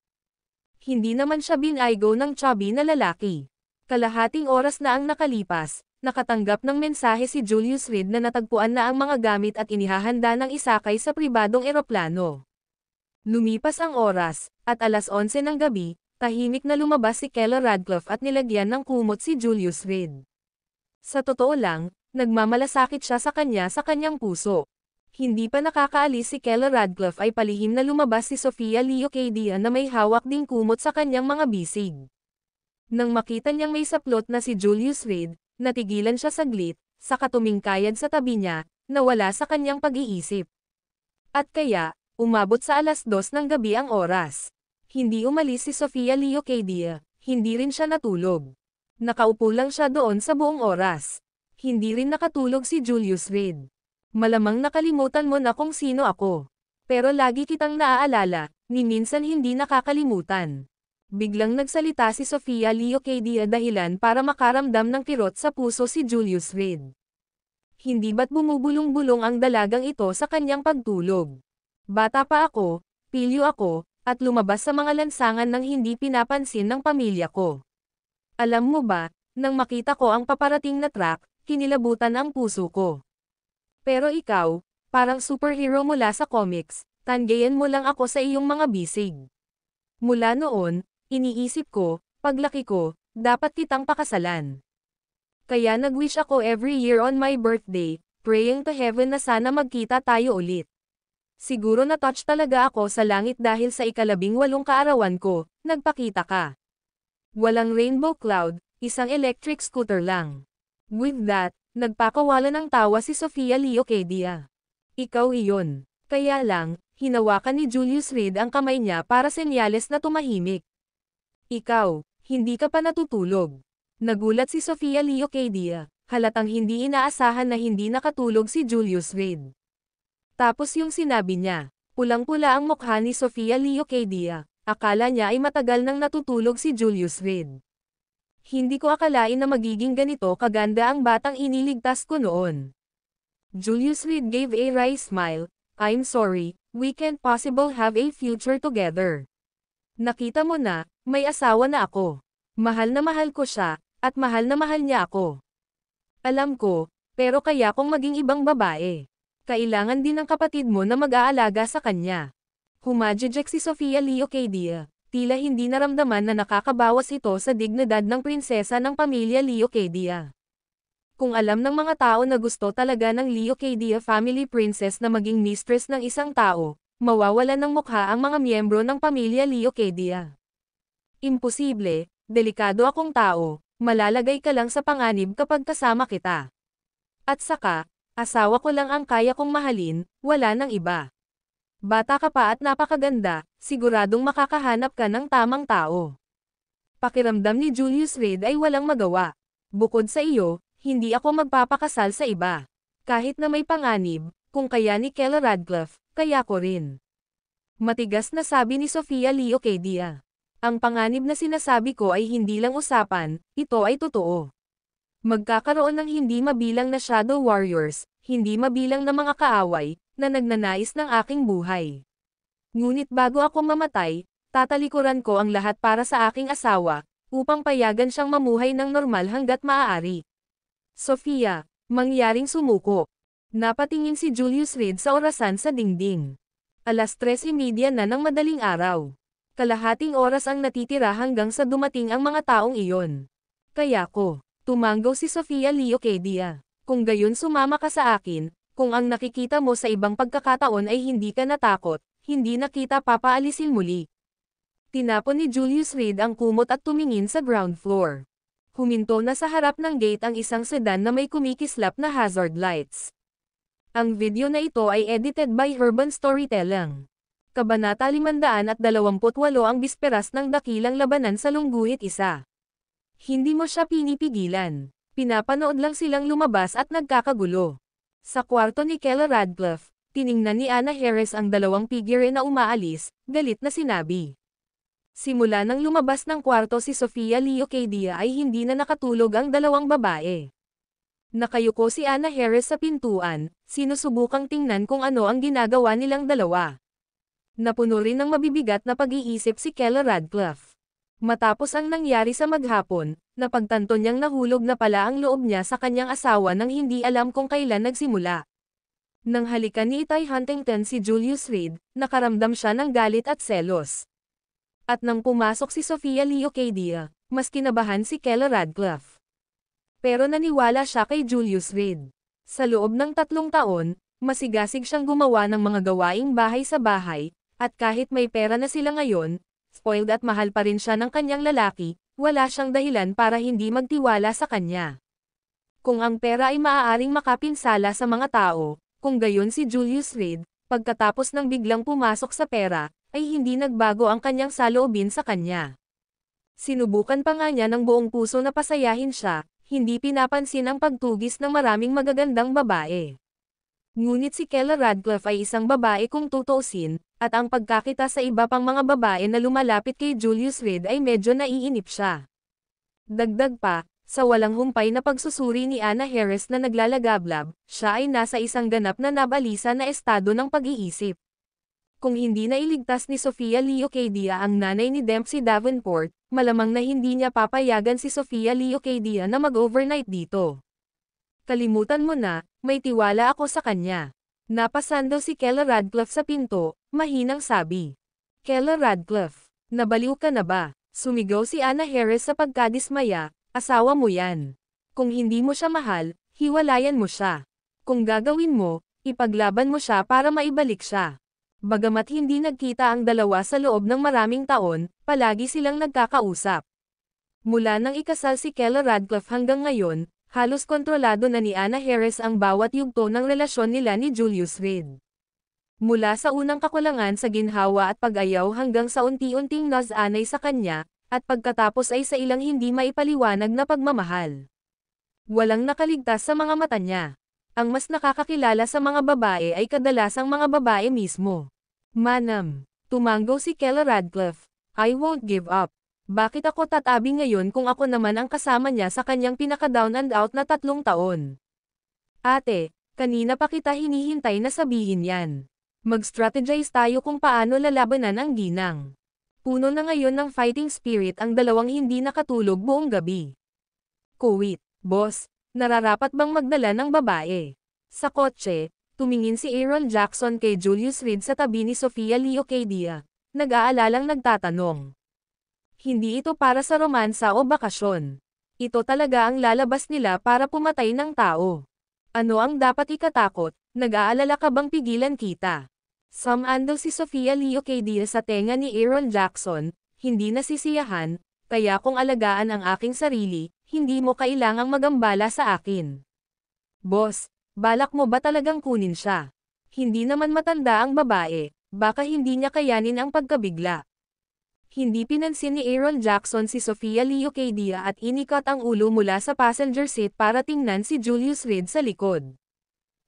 Hindi naman siya binaygo ng chubby na lalaki. Kalahating oras na ang nakalipas, nakatanggap ng mensahe si Julius Reed na natagpuan na ang mga gamit at inihahanda ng isakay sa pribadong eroplano. Lumipas ang oras, at alas 11 ng gabi, tahimik na lumabas si Kela Radcliffe at nilagyan ng kumot si Julius Reed. Sa totoo lang, nagmamalasakit siya sa kanyang puso. Hindi pa nakakaalis si Kela Radcliffe ay palihim na lumabas si Sofia Leocadia na may hawak ding kumot sa kanyang mga bisig. Nang makita niyang may saplot na si Julius Reed, natigilan siya saglit, saka tumingkayad sa tabi niya, nawala sa kanyang pag-iisip. At kaya, umabot sa alas 2 ng gabi ang oras. Hindi umalis si Sofia Leocadia, hindi rin siya natulog. Nakaupo lang siya doon sa buong oras. Hindi rin nakatulog si Julius Reed. Malamang nakalimutan mo na kung sino ako. Pero lagi kitang naaalala, ni minsan hindi nakakalimutan. Biglang nagsalita si Sofia Leocadia dahilan para makaramdam ng kirot sa puso si Julius Reed. Hindi ba't bumubulong-bulong ang dalagang ito sa kanyang pagtulog? Bata pa ako, pilyo ako, at lumabas sa mga lansangan ng hindi pinapansin ng pamilya ko. Alam mo ba, nang makita ko ang paparating na truck, kinilabutan ang puso ko. Pero ikaw, parang superhero mula sa comics, tanggayan mo lang ako sa iyong mga bisig. Mula noon, iniisip ko, paglaki ko, dapat kitang pakasalan. Kaya nag-wish ako every year on my birthday, praying to heaven na sana magkita tayo ulit. Siguro na-touch talaga ako sa langit dahil sa 18 kaarawan ko, nagpakita ka. Walang rainbow cloud, isang electric scooter lang. With that, nagpakawala ng tawa si Sofia Leocadia. Ikaw iyon. Kaya lang, hinawakan ni Julius Reed ang kamay niya para senyales na tumahimik. Ikaw, hindi ka pa natutulog. Nagulat si Sofia Leocadia, halatang hindi inaasahan na hindi nakatulog si Julius Reed. Tapos yung sinabi niya, pulang-pula ang mukha ni Sofia Leocadia, akala niya ay matagal nang natutulog si Julius Reed. Hindi ko akalain na magiging ganito kaganda ang batang iniligtas ko noon. Julius Reed gave a wry smile, I'm sorry, we can't possible have a future together. Nakita mo na, may asawa na ako. Mahal na mahal ko siya, at mahal na mahal niya ako. Alam ko, pero kaya kung maging ibang babae. Kailangan din ng kapatid mo na mag-aalaga sa kanya. Humajijek si Sofia Leocadia, tila hindi naramdaman na nakakabawas ito sa dignidad ng prinsesa ng pamilya Leocadia. Kung alam ng mga tao na gusto talaga ng Leocadia family princess na maging mistress ng isang tao, mawawalan ng mukha ang mga miyembro ng pamilya Leocadia. Imposible, delikado akong tao, malalagay ka lang sa panganib kapag kasama kita. At saka, asawa ko lang ang kaya kong mahalin, wala nang iba. Bata ka pa at napakaganda, siguradong makakahanap ka ng tamang tao. Pakiramdam ni Julius Reed ay walang magawa. Bukod sa iyo, hindi ako magpapakasal sa iba. Kahit na may panganib, kung kaya ni Kela Radcliffe, kaya ko rin. Matigas na sabi ni Sofia Leocadia. Ang panganib na sinasabi ko ay hindi lang usapan, ito ay totoo. Magkakaroon ng hindi mabilang na shadow warriors, hindi mabilang na mga kaaway, na nagnanais ng aking buhay. Ngunit bago ako mamatay, tatalikuran ko ang lahat para sa aking asawa, upang payagan siyang mamuhay ng normal hanggat maaari. Sofia, mangyaring sumuko. Napatingin si Julius Reed sa orasan sa dingding. Alas 3:30 na ng madaling araw. Kalahating oras ang natitira hanggang sa dumating ang mga taong iyon. Kaya ko, Tumango si Sofia Leocadia. Kung gayon sumama ka sa akin, kung ang nakikita mo sa ibang pagkakataon ay hindi ka natakot, hindi na kita papaalisin muli. Tinapon ni Julius Reed ang kumot at tumingin sa ground floor. Huminto na sa harap ng gate ang isang sedan na may kumikislap na hazard lights. Ang video na ito ay edited by Urban Storytelling. Kabanata 528 ang bisperas ng dakilang labanan sa Lungguhit 1. Hindi mo siya pinipigilan. Pinapanood lang silang lumabas at nagkakagulo. Sa kwarto ni Kella Radcliffe, tiningnan ni Anna Harris ang dalawang figure na umaalis, galit na sinabi. Simula nang lumabas ng kwarto si Sofia Leocadia ay hindi na nakatulog ang dalawang babae. Nakayuko si Anna Harris sa pintuan, sinusubukang tingnan kung ano ang ginagawa nilang dalawa. Napuno rin ng mabibigat na pag-iisip si Kella Radcliffe. Matapos ang nangyari sa maghapon, napagtanto niyang nahulog na pala ang loob niya sa kanyang asawa nang hindi alam kung kailan nagsimula. Nang halikan ni Itay Huntington si Julius Reed, nakaramdam siya ng galit at selos. At nang pumasok si Sofia Leocadia, mas kinabahan si Kella Radcliffe. Pero naniwala siya kay Julius Reed. Sa loob ng 3 taon, masigasig siyang gumawa ng mga gawaing bahay sa bahay, at kahit may pera na sila ngayon, spoiled at mahal pa rin siya ng kanyang lalaki, wala siyang dahilan para hindi magtiwala sa kanya. Kung ang pera ay maaaring makapinsala sa mga tao, kung gayon si Julius Reed, pagkatapos ng biglang pumasok sa pera, ay hindi nagbago ang kanyang saloobin sa kanya. Sinubukan pa nga niya ng buong puso na pasayahin siya, hindi pinapansin ang pagtugis ng maraming magagandang babae. Ngunit si Kella Radcliffe ay isang babae kung tutuusin, at ang pagkakita sa iba pang mga babae na lumalapit kay Julius Reed ay medyo naiinip siya. Dagdag pa, sa walang humpay na pagsusuri ni Anna Harris na naglalagablab, siya ay nasa isang ganap na nabalisa na estado ng pag-iisip. Kung hindi na iligtas ni Sofia Leocadia ang nanay ni Dempsey Davenport, malamang na hindi niya papayagan si Sofia Leocadia na mag-overnight dito. Kalimutan mo na, may tiwala ako sa kanya. Napasan daw si Kella Radcliffe sa pinto, mahinang sabi. Kella Radcliffe, nabaliw ka na ba? Sumigaw si Anna Harris sa pagkadismaya, asawa mo yan. Kung hindi mo siya mahal, hiwalayan mo siya. Kung gagawin mo, ipaglaban mo siya para maibalik siya. Bagamat hindi nagkita ang dalawa sa loob ng maraming taon, palagi silang nagkakausap. Mula nang ikasal si Kella Radcliffe hanggang ngayon, halos kontrolado na ni Anna Harris ang bawat yugto ng relasyon nila ni Julius Reed. Mula sa unang kakulangan sa ginhawa at pag-ayaw hanggang sa unti-unting nasanay sa kanya, at pagkatapos ay sa ilang hindi maipaliwanag na pagmamahal. Walang nakaligtas sa mga mata niya. Ang mas nakakakilala sa mga babae ay kadalasang mga babae mismo. Manam, tumango si Kella Radcliffe, I won't give up. Bakit ako tatabi ngayon kung ako naman ang kasama niya sa kanyang pinaka-down and out na 3 taon? Ate, kanina pa kita hinihintay na sabihin yan. Mag-strategize tayo kung paano lalabanan ang ginang. Puno na ngayon ng fighting spirit ang dalawang hindi nakatulog buong gabi. Kuwit, boss, nararapat bang magdala ng babae? Sa kotse, tumingin si Aaron Jackson kay Julius Reed sa tabi ni Sofia Leocadia. Nag-aalalang nagtatanong. Hindi ito para sa romansa o bakasyon. Ito talaga ang lalabas nila para pumatay ng tao. Ano ang dapat ikatakot? Nag-aalala ka bang pigilan kita? Samando si Sofia Leocadia sa tenga ni Aaron Jackson, hindi nasisiyahan, kaya kung alagaan ang aking sarili, hindi mo kailangang magambala sa akin. Boss, balak mo ba talagang kunin siya? Hindi naman matanda ang babae, baka hindi niya kayanin ang pagkabigla. Hindi pinansin ni Aaron Jackson si Sofia Leocadia at inikat ang ulo mula sa passenger seat para tingnan si Julius Reed sa likod.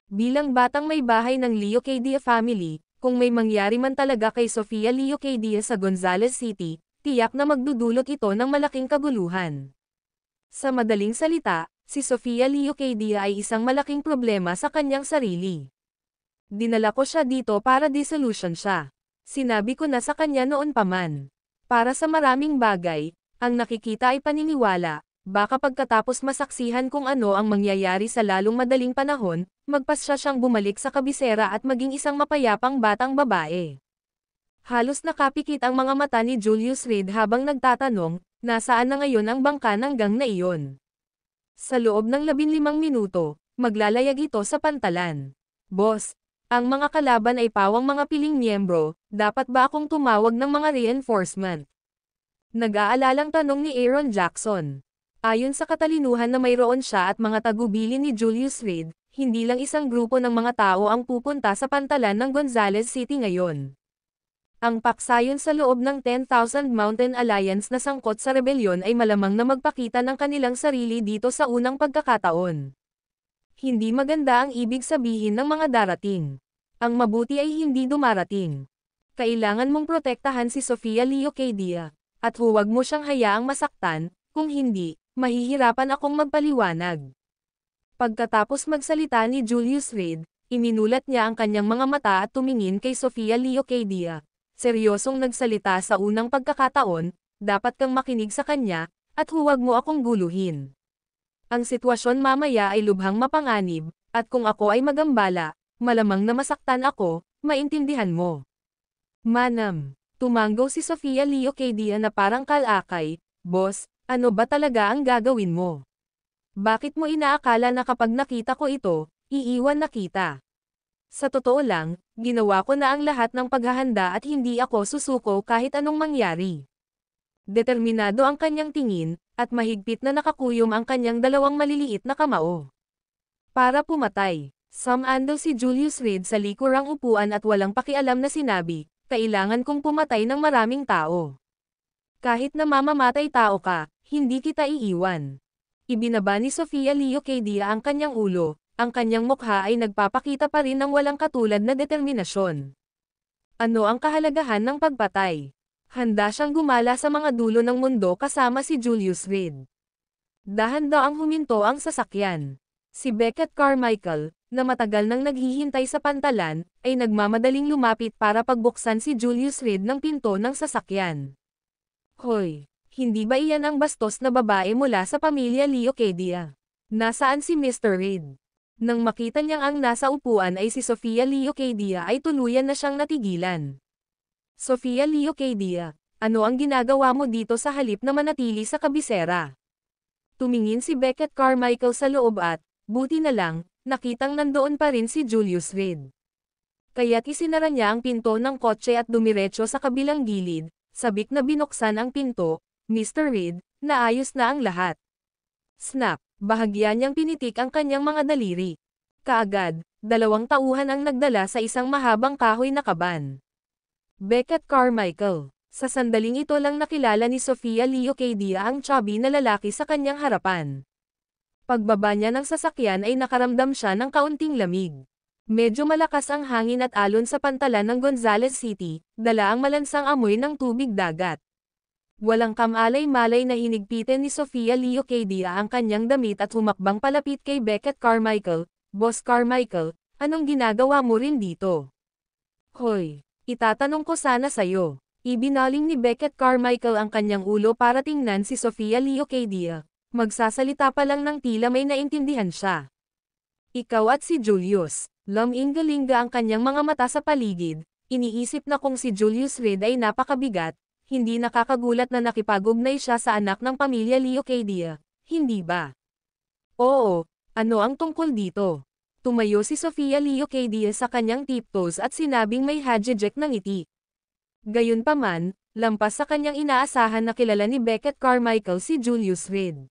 Bilang batang may bahay ng Leocadia family, kung may mangyari man talaga kay Sofia Leocadia sa Gonzales City, tiyak na magdudulot ito ng malaking kaguluhan. Sa madaling salita, si Sofia Leocadia ay isang malaking problema sa kanyang sarili. Dinala ko siya dito para disillusion siya. Sinabi ko na sa kanya noon pa man. Para sa maraming bagay, ang nakikita ay paniniwala, baka pagkatapos masaksihan kung ano ang mangyayari sa lalong madaling panahon, magpasya siyang bumalik sa kabisera at maging isang mapayapang batang babae. Halos nakapikit ang mga mata ni Julius Reed habang nagtatanong, nasaan na ngayon ang bangka ng gang na iyon? Sa loob ng 15 minuto, maglalayag ito sa pantalan. Boss, ang mga kalaban ay pawang mga piling miyembro, dapat ba akong tumawag ng mga reinforcement? Nag-aalalang tanong ni Aaron Jackson. Ayon sa katalinuhan na mayroon siya at mga tagubilin ni Julius Reed, hindi lang isang grupo ng mga tao ang pupunta sa pantalan ng Gonzales City ngayon. Ang paksayon sa loob ng 10,000 Mountain Alliance na sangkot sa rebelyon ay malamang na magpakita ng kanilang sarili dito sa unang pagkakataon. Hindi maganda ang ibig sabihin ng mga darating. Ang mabuti ay hindi dumarating. Kailangan mong protektahan si Sofia Leocadia, at huwag mo siyang hayaang masaktan, kung hindi, mahihirapan akong magpaliwanag. Pagkatapos magsalita ni Julius Reed, iminulat niya ang kanyang mga mata at tumingin kay Sofia Leocadia. Seryosong nagsalita sa unang pagkakataon, dapat kang makinig sa kanya, at huwag mo akong guluhin. Ang sitwasyon mamaya ay lubhang mapanganib, at kung ako ay magambala, malamang na masaktan ako, maintindihan mo. Manam, tumanggo si Sofia Leocadia na parang kalakay, boss, ano ba talaga ang gagawin mo? Bakit mo inaakala na kapag nakita ko ito, iiwan na kita? Sa totoo lang, ginawa ko na ang lahat ng paghahanda at hindi ako susuko kahit anong mangyari. Determinado ang kanyang tingin, at mahigpit na nakakuyom ang kanyang dalawang maliliit na kamao. Para pumatay, sumando si Julius Reed sa likurang upuan at walang pakialam na sinabi, kailangan kong pumatay ng maraming tao. Kahit na mamamatay tao ka, hindi kita iiwan. Ibinaba ni Sofia Leocadia ang kanyang ulo. Ang kanyang mukha ay nagpapakita pa rin ng walang katulad na determinasyon. Ano ang kahalagahan ng pagpatay? Handa siyang gumala sa mga dulo ng mundo kasama si Julius Reed. Dahan-daang huminto ang sasakyan. Si Beckett Carmichael, na matagal nang naghihintay sa pantalan, ay nagmamadaling lumapit para pagbuksan si Julius Reed ng pinto ng sasakyan. Hoy, hindi ba iyan ang bastos na babae mula sa pamilya Leocadia? Nasaan si Mr. Reed? Nang makita niyang ang nasa upuan ay si Sofia Leocadia ay tuluyan na siyang natigilan. Sofia Leocadia, ano ang ginagawa mo dito sa halip na manatili sa kabisera? Tumingin si Beckett Carmichael sa loob at, buti na lang, nakitang nandoon pa rin si Julius Reed. Kaya't isinara niya ang pinto ng kotse at dumiretso sa kabilang gilid, sabik na binuksan ang pinto, Mr. Reed, naayos na ang lahat. Snap! Bahagya niyang pinitik ang kanyang mga daliri. Kaagad, 2 tauhan ang nagdala sa isang mahabang kahoy na kaban. Beckett Carmichael. Sa sandaling ito lang nakilala ni Sofia Leocadia ang chubby na lalaki sa kanyang harapan. Pagbaba niya ng sasakyan ay nakaramdam siya ng kaunting lamig. Medyo malakas ang hangin at alon sa pantalan ng Gonzales City, dala ang malansang amoy ng tubig dagat. Walang kamalay-malay na hinigpitin ni Sofia Leocadia ang kanyang damit at humakbang palapit kay Beckett Carmichael. Boss Carmichael, anong ginagawa mo rin dito? Hoy, itatanong ko sana sa'yo. Ibinaling ni Beckett Carmichael ang kanyang ulo para tingnan si Sofia Leocadia. Magsasalita pa lang ng tila may naintindihan siya. Ikaw at si Julius, laming-galinga ang kanyang mga mata sa paligid. Iniisip na kung si Julius Reed ay napakabigat, hindi nakakagulat na nakipag-ugnay siya sa anak ng pamilya Leocadia, hindi ba? Oo, ano ang tungkol dito? Tumayo si Sofia Leocadia sa kanyang tiptoes at sinabing may hajejek ng ngiti. Gayunpaman, lampas sa kanyang inaasahan na kilala ni Beckett Carmichael si Julius Reed.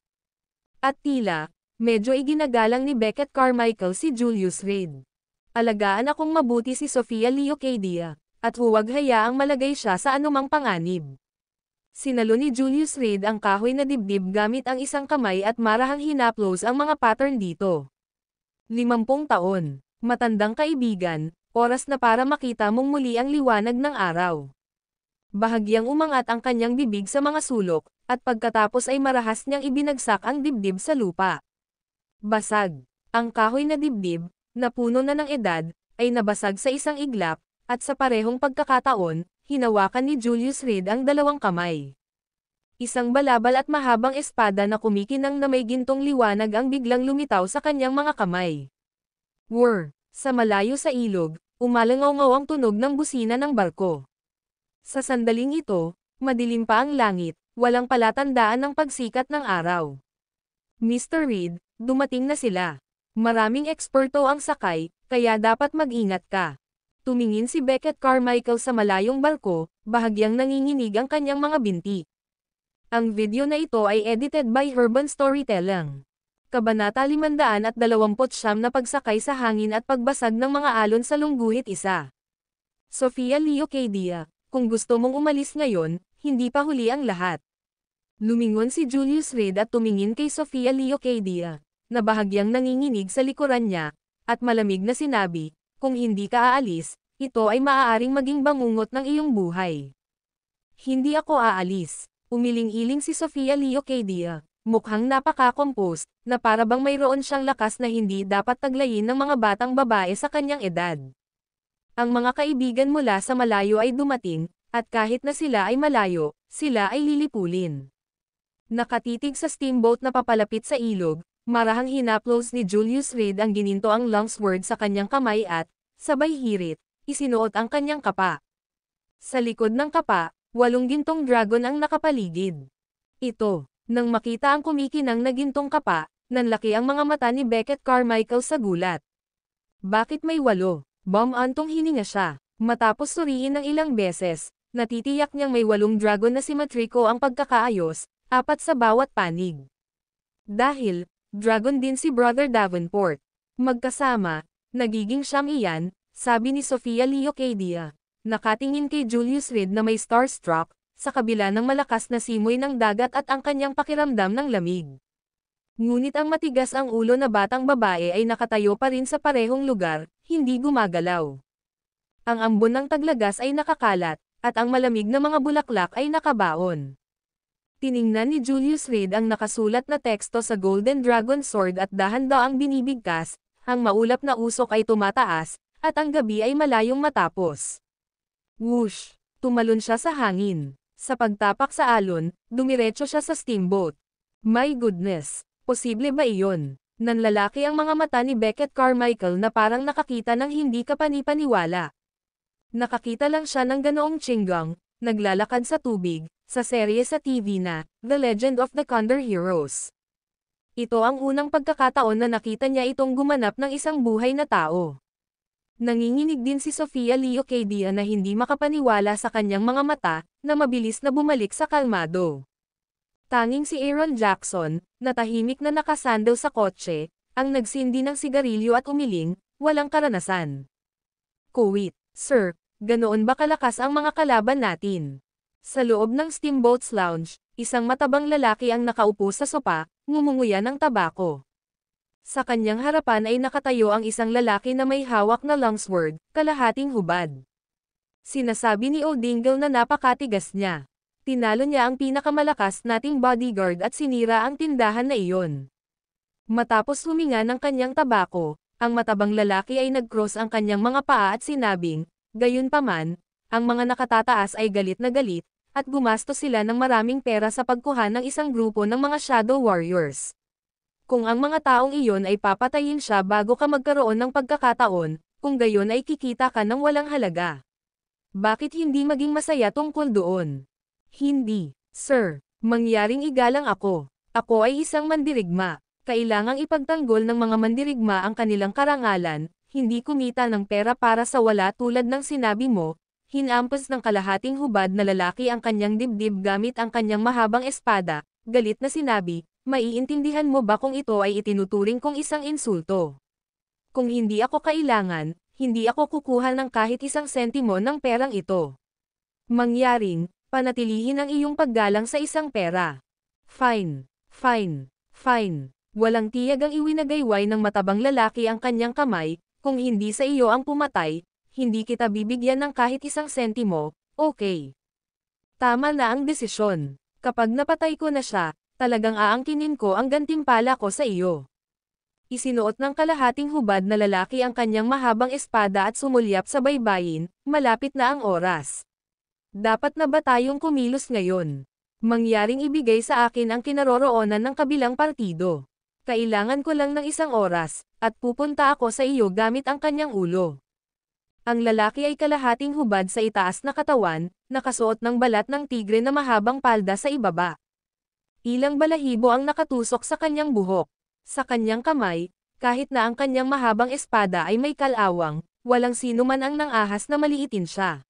At tila, medyo iginagalang ni Beckett Carmichael si Julius Reed. Alagaan akong mabuti si Sofia Leocadia, at huwag hayaang malagay siya sa anumang panganib. Sinalo ni Julius Reed ang kahoy na dibdib gamit ang isang kamay at marahang hinaplos ang mga pattern dito. 50 taon, matandang kaibigan, oras na para makita mong muli ang liwanag ng araw. Bahagyang umangat ang kanyang bibig sa mga sulok, at pagkatapos ay marahas niyang ibinagsak ang dibdib sa lupa. Basag. Ang kahoy na dibdib, na puno na ng edad, ay nabasag sa isang iglap, at sa parehong pagkakataon, hinawakan ni Julius Reed ang 2 kamay. Isang balabal at mahabang espada na kumikinang na may gintong liwanag ang biglang lumitaw sa kanyang mga kamay. Whir! Sa malayo sa ilog, umalangaw-ngaw ang tunog ng busina ng barko. Sa sandaling ito, madilim pa ang langit, walang palatandaan ng pagsikat ng araw. Mr. Reed, dumating na sila. Maraming eksperto ang sakay, kaya dapat mag-ingat ka. Tumingin si Beckett Carmichael sa malayong barko, bahagyang nanginginig ang kanyang mga binti. Ang video na ito ay edited by Urban Storytelling. Kabanata 529 na pagsakay sa hangin at pagbasag ng mga alon sa lungguhit isa. Sofia Leocadia, kung gusto mong umalis ngayon, hindi pa huli ang lahat. Lumingon si Julius Reed at tumingin kay Sofia Leocadia, na bahagyang nanginginig sa likuran niya, at malamig na sinabi, kung hindi ka aalis, ito ay maaaring maging bangungot ng iyong buhay. Hindi ako aalis, umiling-iling si Sofia Leocadia, mukhang napaka-composed, na para bang mayroon siyang lakas na hindi dapat taglayin ng mga batang babae sa kanyang edad. Ang mga kaibigan mula sa malayo ay dumating, at kahit na sila ay malayo, sila ay lilipulin. Nakatitig sa steamboat na papalapit sa ilog, marahang hinaplos ni Julius Reed ang gininto ang longsword sa kanyang kamay at, sabay hirit, isinuot ang kanyang kapa. Sa likod ng kapa, 8 gintong dragon ang nakapaligid. Ito, nang makita ang kumikinang na gintong kapa, nanlaki ang mga mata ni Beckett Carmichael sa gulat. Bakit may 8? Antong hininga siya. Matapos suriin ng ilang beses, natitiyak niyang may 8 dragon na simetriko ang pagkakaayos, 4 sa bawat panig. Dahil, dragon din si Brother Davenport. Magkasama, nagiging siyam iyan, sabi ni Sofia Leocadia. Nakatingin kay Julius Reed na may starstruck, sa kabila ng malakas na simoy ng dagat at ang kanyang pakiramdam ng lamig. Ngunit ang matigas ang ulo na batang babae ay nakatayo pa rin sa parehong lugar, hindi gumagalaw. Ang ambon ng taglagas ay nakakalat, at ang malamig na mga bulaklak ay nakabaon. Tiningnan ni Julius Reed ang nakasulat na teksto sa Golden Dragon Sword at dahan-daang binibigkas, ang maulap na usok ay tumataas, at ang gabi ay malayong matapos. Whoosh! Tumalon siya sa hangin. Sa pagtapak sa alon, dumiretso siya sa steamboat. My goodness! Posible ba iyon? Nanlalaki ang mga mata ni Beckett Carmichael na parang nakakita ng hindi kapanipaniwala. Nakakita lang siya ng ganoong tiyenggang, naglalakad sa tubig, sa serye sa TV na, The Legend of the Condor Heroes. Ito ang unang pagkakataon na nakita niya itong gumanap ng isang buhay na tao. Nanginginig din si Sofia Leocadia na hindi makapaniwala sa kanyang mga mata, na mabilis na bumalik sa kalmado. Tanging si Aaron Jackson, na tahimik na nakasandal sa kotse, ang nagsindi ng sigarilyo at umiling, walang karanasan. Kuwit, Sir, ganoon ba kalakas ang mga kalaban natin? Sa loob ng steamboat's lounge, isang matabang lalaki ang nakaupo sa sopa, ngumunguya ng tabako. Sa kanyang harapan ay nakatayo ang isang lalaki na may hawak na longsword, kalahating hubad. Sinasabi ni O'Dingle na napakatigas niya. Tinalo niya ang pinakamalakas nating bodyguard at sinira ang tindahan na iyon. Matapos huminga ng kanyang tabako, ang matabang lalaki ay nag-cross ang kanyang mga paa at sinabing, gayunpaman, ang mga nakatataas ay galit na galit, at gumastos sila ng maraming pera sa pagkuha ng isang grupo ng mga Shadow Warriors. Kung ang mga taong iyon ay papatayin siya bago ka magkaroon ng pagkakataon, kung gayon ay kikita ka ng walang halaga. Bakit hindi maging masaya tungkol doon? Hindi, sir, mangyaring igalang ako. Ako ay isang mandirigma. Kailangang ipagtanggol ng mga mandirigma ang kanilang karangalan, hindi kumita ng pera para sa wala tulad ng sinabi mo. Hinampas ng kalahating hubad na lalaki ang kanyang dibdib gamit ang kanyang mahabang espada, galit na sinabi, maiintindihan mo ba kung ito ay itinuturing kong isang insulto? Kung hindi ako kailangan, hindi ako kukuha ng kahit isang sentimo ng perang ito. Mangyaring, panatilihin ang iyong paggalang sa isang pera. Fine, fine, fine. Walang tiyag ang iwinagayway ng matabang lalaki ang kanyang kamay, kung hindi sa iyo ang pumatay, hindi kita bibigyan ng kahit isang sentimo, okay. Tama na ang desisyon. Kapag napatay ko na siya, talagang aangkinin ko ang gantimpala ko sa iyo. Isinuot ng kalahating hubad na lalaki ang kanyang mahabang espada at sumulyap sa baybayin, malapit na ang oras. Dapat na ba tayong kumilos ngayon? Mangyaring ibigay sa akin ang kinaroroonan ng kabilang partido. Kailangan ko lang ng isang oras, at pupunta ako sa iyo gamit ang kanyang ulo. Ang lalaki ay kalahating hubad sa itaas na katawan, nakasuot ng balat ng tigre na mahabang palda sa ibaba. Ilang balahibo ang nakatusok sa kanyang buhok. Sa kanyang kamay, kahit na ang kanyang mahabang espada ay may kalawang, walang sino man ang nangahas na maliitin siya.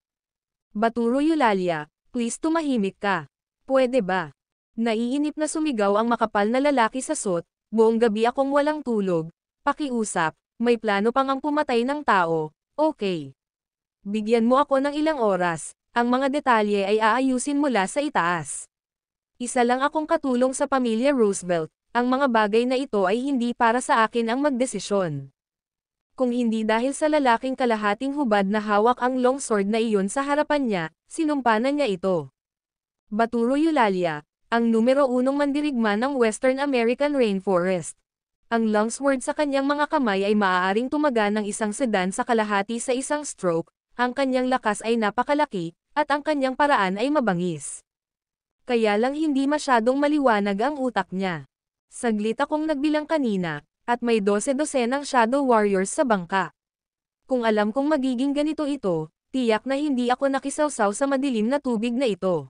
Baturo Eulalia, please tumahimik ka. Pwede ba? Naiinip na sumigaw ang makapal na lalaki sa suit, buong gabi akong walang tulog. Pakiusap, may plano pang ang pumatay ng tao, okay. Bigyan mo ako ng ilang oras, ang mga detalye ay aayusin mula sa itaas. Isa lang akong katulong sa pamilya Roosevelt, ang mga bagay na ito ay hindi para sa akin ang magdesisyon. Kung hindi dahil sa lalaking kalahating hubad na hawak ang longsword na iyon sa harapan niya, sinumpa na niya ito. Baturo Eulalia, ang numero 1 mandirigma ng Western American Rainforest. Ang longsword sa kanyang mga kamay ay maaaring tumaga ng isang sedan sa kalahati sa isang stroke, ang kanyang lakas ay napakalaki, at ang kanyang paraan ay mabangis. Kaya lang hindi masyadong maliwanag ang utak niya. Saglit akong nagbilang kanina, at may 12-dosenang Shadow Warriors sa bangka. Kung alam kong magiging ganito ito, tiyak na hindi ako nakisawsaw sa madilim na tubig na ito.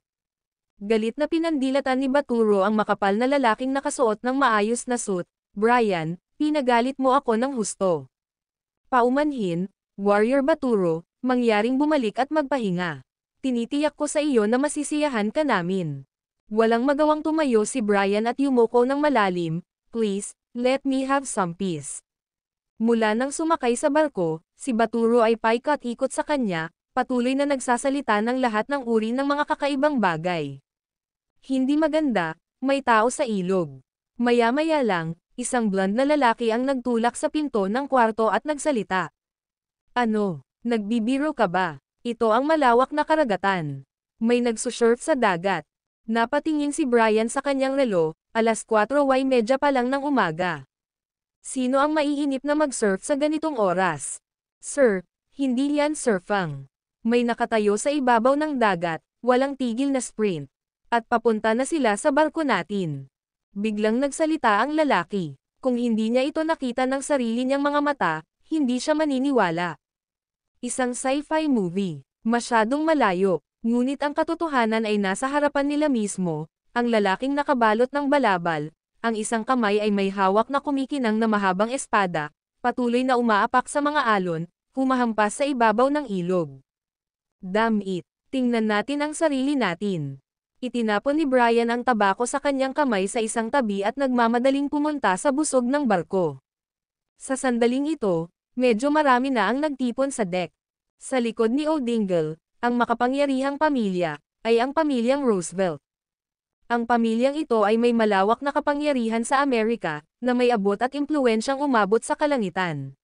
Galit na pinandilatan ni Baturo ang makapal na lalaking nakasuot ng maayos na suit. Brian, pinagalit mo ako ng husto. Paumanhin, Warrior Baturo, mangyaring bumalik at magpahinga. Tinitiyak ko sa iyo na masisiyahan ka namin. Walang magawang tumayo si Brian at yumuko ng malalim, please, let me have some peace. Mula nang sumakay sa barko, si Baturo ay paikot-ikot sa kanya, patuloy na nagsasalita ng lahat ng uri ng mga kakaibang bagay. Hindi maganda, may tao sa ilog. Maya-maya lang, isang blonde na lalaki ang nagtulak sa pinto ng kwarto at nagsalita. Ano, nagbibiro ka ba? Ito ang malawak na karagatan. May nagsusurf sa dagat. Napatingin si Brian sa kanyang relo, alas 4:30 pa lang ng umaga. Sino ang maiinip na mag-surf sa ganitong oras? Sir, hindi yan surfang. May nakatayo sa ibabaw ng dagat, walang tigil na sprint. At papunta na sila sa barko natin. Biglang nagsalita ang lalaki. Kung hindi niya ito nakita ng sarili niyang mga mata, hindi siya maniniwala. Isang sci-fi movie. Masyadong malayo. Ngunit ang katotohanan ay nasa harapan nila mismo, ang lalaking nakabalot ng balabal, ang isang kamay ay may hawak na kumikinang na mahabang espada, patuloy na umaapak sa mga alon, humahampas sa ibabaw ng ilog. Damn it! Tingnan natin ang sarili natin. Itinapon ni Brian ang tabako sa kanyang kamay sa isang tabi at nagmamadaling pumunta sa busog ng barko. Sa sandaling ito, medyo marami na ang nagtipon sa deck. Sa likod ni O'Dingle, ang makapangyarihang pamilya, ay ang pamilyang Roosevelt. Ang pamilyang ito ay may malawak na kapangyarihan sa Amerika, na may abot at impluwensyang umabot sa kalangitan.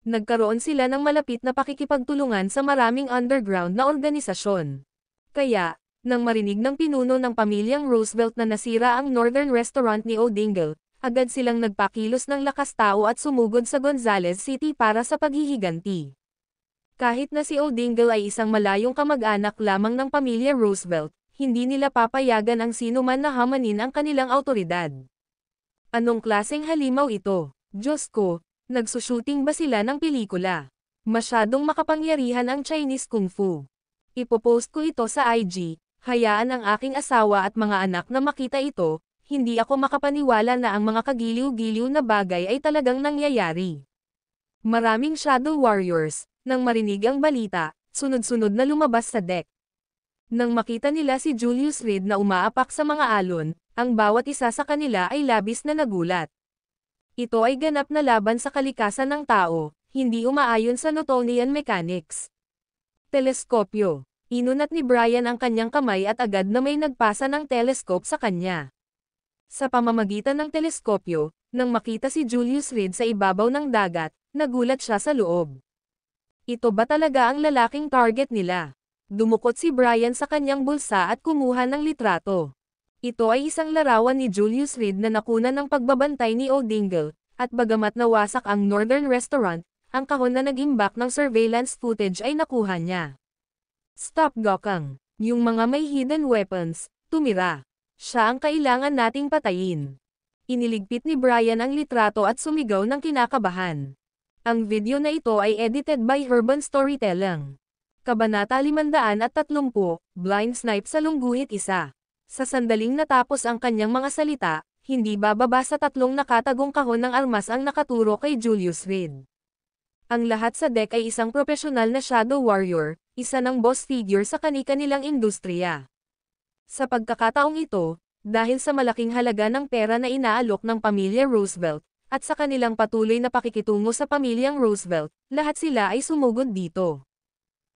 Nagkaroon sila ng malapit na pakikipagtulungan sa maraming underground na organisasyon. Kaya, nang marinig ng pinuno ng pamilyang Roosevelt na nasira ang Northern Restaurant ni O'Dingle, agad silang nagpakilos ng lakas tao at sumugod sa Gonzales City para sa paghihiganti. Kahit na si O'Dingle ay isang malayong kamag-anak lamang ng pamilya Roosevelt, hindi nila papayagan ang sino man na hamanin ang kanilang awtoridad. Anong klaseng halimaw ito? Diyos ko, nagsushooting ba sila ng pelikula? Masyadong makapangyarihan ang Chinese Kung Fu. Ipopost ko ito sa IG, hayaan ang aking asawa at mga anak na makita ito, hindi ako makapaniwala na ang mga kagiliw-giliw na bagay ay talagang nangyayari. Maraming Shadow Warriors. Nang marinig ang balita, sunod-sunod na lumabas sa deck. Nang makita nila si Julius Reed na umaapak sa mga alon, ang bawat isa sa kanila ay labis na nagulat. Ito ay ganap na laban sa kalikasan ng tao, hindi umaayon sa Newtonian mechanics. Teleskopyo. Inunat ni Brian ang kanyang kamay at agad na may nagpasa ng telescope sa kanya. Sa pamamagitan ng teleskopyo, nang makita si Julius Reed sa ibabaw ng dagat, nagulat siya sa loob. Ito ba talaga ang lalaking target nila? Dumukot si Brian sa kanyang bulsa at kumuha ng litrato. Ito ay isang larawan ni Julius Reed na nakuna ng pagbabantay ni O'Dingle, at bagamat nawasak ang Northern Restaurant, ang kahon na nag-imbak ng surveillance footage ay nakuha niya. Stop gokang. Yung mga may hidden weapons, tumira. Siya ang kailangan nating patayin. Iniligpit ni Brian ang litrato at sumigaw ng kinakabahan. Ang video na ito ay edited by Urban Storytelling. Kabanata 530, Blind Snipe sa Lungguhit 1. Sa sandaling natapos ang kanyang mga salita, hindi bababa sa 3 nakatagong kahon ng armas ang nakaturo kay Julius Reed. Ang lahat sa deck ay isang profesional na Shadow Warrior, isa ng boss figure sa kani-kanilang industriya. Sa pagkakataong ito, dahil sa malaking halaga ng pera na inaalok ng pamilya Roosevelt, at sa kanilang patuloy na pakikitungo sa pamilyang Roosevelt, lahat sila ay sumugod dito.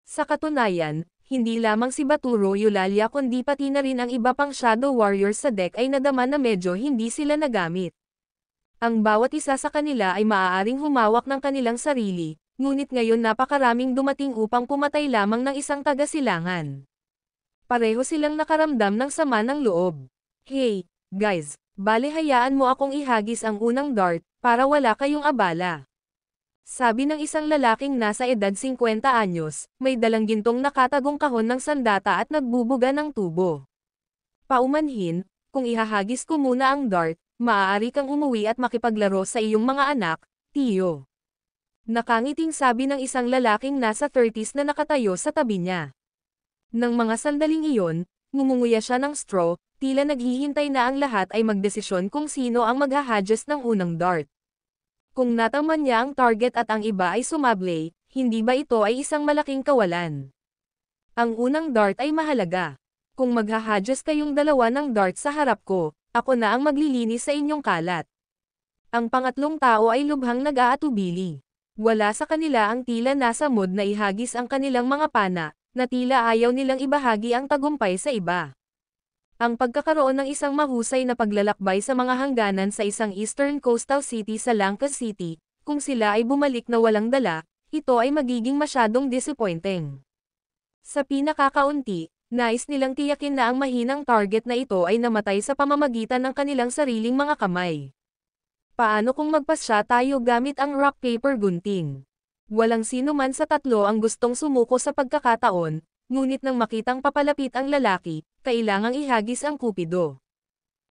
Sa katunayan, hindi lamang si Baturo Eulalia kundi pati na rin ang iba pang Shadow Warriors sa deck ay nadama na medyo hindi sila nagamit. Ang bawat isa sa kanila ay maaaring humawak ng kanilang sarili, ngunit ngayon napakaraming dumating upang pumatay lamang ng isang taga-silangan. Pareho silang nakaramdam ng sama ng loob. Hey, guys, bale hayaan mo akong ihagis ang unang dart, para wala kayong abala. Sabi ng isang lalaking nasa edad 50 anyos, may dalang gintong nakatagong kahon ng sandata at nagbubuga ng tubo. Paumanhin, kung ihahagis ko muna ang dart, maaari kang umuwi at makipaglaro sa iyong mga anak, tiyo. Nakangiting sabi ng isang lalaking nasa 30s na nakatayo sa tabi niya. Nang mga sandaling iyon, ngumunguya siya ng straw, tila naghihintay na ang lahat ay magdesisyon kung sino ang maghahadjust ng unang dart. Kung nataman niya ang target at ang iba ay sumablay, hindi ba ito ay isang malaking kawalan? Ang unang dart ay mahalaga. Kung maghahadjust kayong dalawa ng dart sa harap ko, ako na ang maglilinis sa inyong kalat. Ang pangatlong tao ay lubhang nag-aatubili. Wala sa kanila ang tila nasa mood na ihagis ang kanilang mga pana, na tila ayaw nilang ibahagi ang tagumpay sa iba. Ang pagkakaroon ng isang mahusay na paglalakbay sa mga hangganan sa isang Eastern Coastal City sa Lanka City, kung sila ay bumalik na walang dala, ito ay magiging masyadong disappointing. Sa pinakakaunti, nais nilang tiyakin na ang mahinang target na ito ay namatay sa pamamagitan ng kanilang sariling mga kamay. Paano kung magpasya tayo gamit ang rock paper gunting? Walang sino man sa tatlo ang gustong sumuko sa pagkakataon, ngunit nang makitang papalapit ang lalaki, kailangang ihagis ang kupido.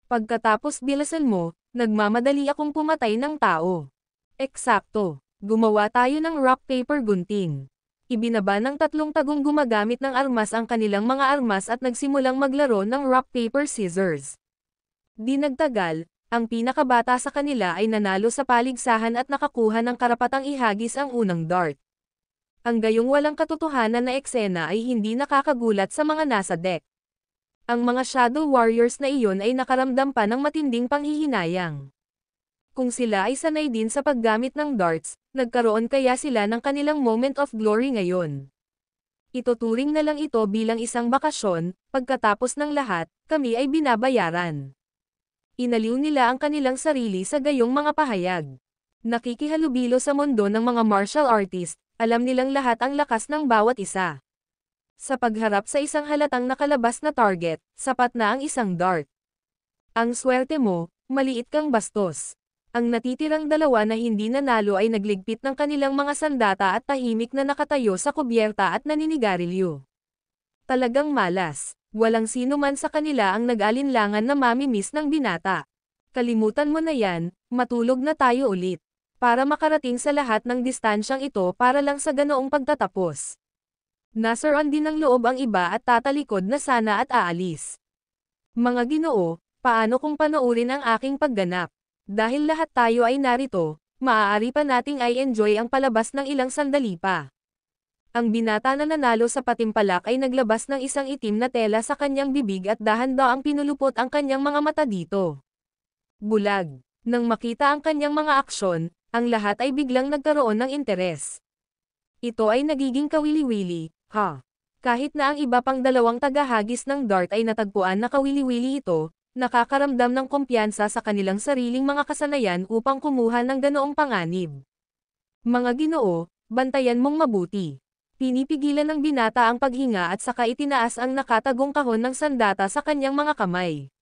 Pagkatapos bilasan mo, nagmamadali akong pumatay ng tao. Eksakto, gumawa tayo ng rock paper gunting. Ibinaba ng 3 tagong gumagamit ng armas ang kanilang mga armas at nagsimulang maglaro ng rock paper scissors. Di nagtagal, ang pinakabata sa kanila ay nanalo sa paligsahan at nakakuha ng karapatang ihagis ang unang dart. Ang gayong walang katotohanan na eksena ay hindi nakakagulat sa mga nasa deck. Ang mga Shadow Warriors na iyon ay nakaramdam pa ng matinding panghihinayang. Kung sila ay sanay din sa paggamit ng darts, nagkaroon kaya sila ng kanilang moment of glory ngayon. Ituturing na lang ito bilang isang bakasyon, pagkatapos ng lahat, kami ay binabayaran. Inaliw nila ang kanilang sarili sa gayong mga pahayag. Nakikihalubilo sa mundo ng mga martial artist, alam nilang lahat ang lakas ng bawat isa. Sa pagharap sa isang halatang nakalabas na target, sapat na ang isang dart. Ang swerte mo, maliit kang bastos. Ang natitirang dalawa na hindi nanalo ay nagligpit ng kanilang mga sandata at tahimik na nakatayo sa kubyerta at naninigarilyo. Talagang malas. Walang sino man sa kanila ang nag-alinlangan na mamimiss ng binata. Kalimutan mo na yan, matulog na tayo ulit. Para makarating sa lahat ng distansyang ito para lang sa ganoong pagtatapos. Nasaran din ng loob ang iba at tatalikod na sana at aalis. Mga Ginoo, paano kung panoorin ang aking pagganap? Dahil lahat tayo ay narito, maaari pa nating i-enjoy ang palabas ng ilang sandali pa. Ang binata na nanalo sa patimpalak ay naglabas ng isang itim na tela sa kanyang bibig at dahan-daang pinulupot ang kanyang mga mata dito. Bulag. Nang makita ang kanyang mga aksyon, ang lahat ay biglang nagkaroon ng interes. Ito ay nagiging kawili-wili, ha? Kahit na ang iba pang dalawang tagahagis ng dart ay natagpuan na kawili-wili ito, nakakaramdam ng kumpiyansa sa kanilang sariling mga kasanayan upang kumuha ng ganoong panganib. Mga Ginoo, bantayan mong mabuti. Pinipigilan ng binata ang paghinga at saka itinaas ang nakatagong kahon ng sandata sa kanyang mga kamay.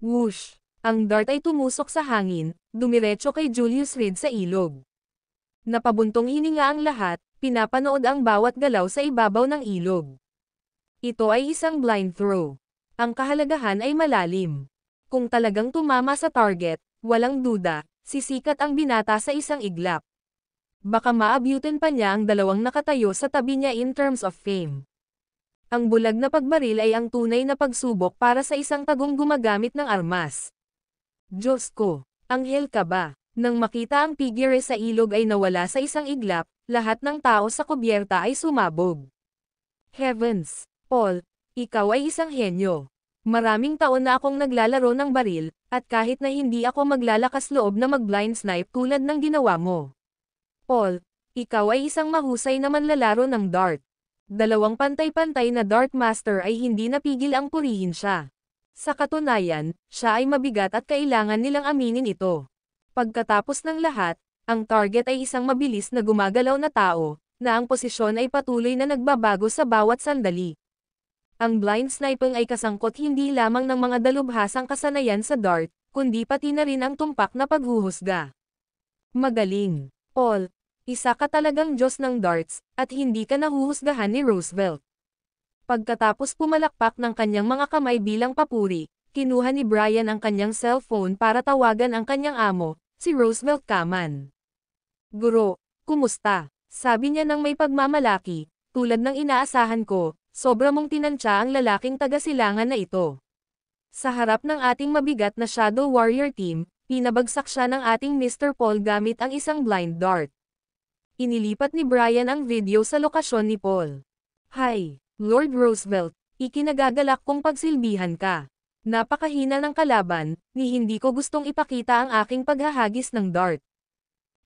Whoosh! Ang dart ay tumusok sa hangin, dumiretso kay Julius Reed sa ilog. Napabuntong hininga ang lahat, pinapanood ang bawat galaw sa ibabaw ng ilog. Ito ay isang blind throw. Ang kahalagahan ay malalim. Kung talagang tumama sa target, walang duda, sisikat ang binata sa isang iglap. Baka maabutin pa niya ang dalawang nakatayo sa tabi niya in terms of fame. Ang bulag na pagbaril ay ang tunay na pagsubok para sa isang tagong gumagamit ng armas. Diyos ko, anghel ka ba? Nang makita ang figure sa ilog ay nawala sa isang iglap, lahat ng tao sa kubyerta ay sumabog. Heavens! Paul, ikaw ay isang henyo. Maraming taon na akong naglalaro ng baril, at kahit na hindi ako maglalakas loob na mag-blind snipe tulad ng ginawa mo. Paul, ikaw ay isang mahusay na manlalaro ng dart. Dalawang pantay-pantay na dart master ay hindi napigil ang purihin siya. Sa katunayan, siya ay mabigat at kailangan nilang aminin ito. Pagkatapos ng lahat, ang target ay isang mabilis na gumagalaw na tao, na ang posisyon ay patuloy na nagbabago sa bawat sandali. Ang blind sniping ay kasangkot hindi lamang ng mga dalubhasang kasanayan sa dart, kundi pati na rin ang tumpak na paghuhusga. Magaling, Paul. Isa ka talagang Diyos ng darts, at hindi ka nahuhusgahan ni Roosevelt. Pagkatapos pumalakpak ng kanyang mga kamay bilang papuri, kinuha ni Brian ang kanyang cellphone para tawagan ang kanyang amo, si Roosevelt Kaman. Guro, kumusta? Sabi niya nang may pagmamalaki, tulad ng inaasahan ko, sobra mong tinansya ang lalaking taga-silangan na ito. Sa harap ng ating mabigat na Shadow Warrior team, pinabagsak siya ng ating Mr. Paul gamit ang isang blind dart. Inilipat ni Brian ang video sa lokasyon ni Paul. Hi, Lord Roosevelt, ikinagagalak kong pagsilbihan ka. Napakahina ng kalaban, ni hindi ko gustong ipakita ang aking paghahagis ng dart.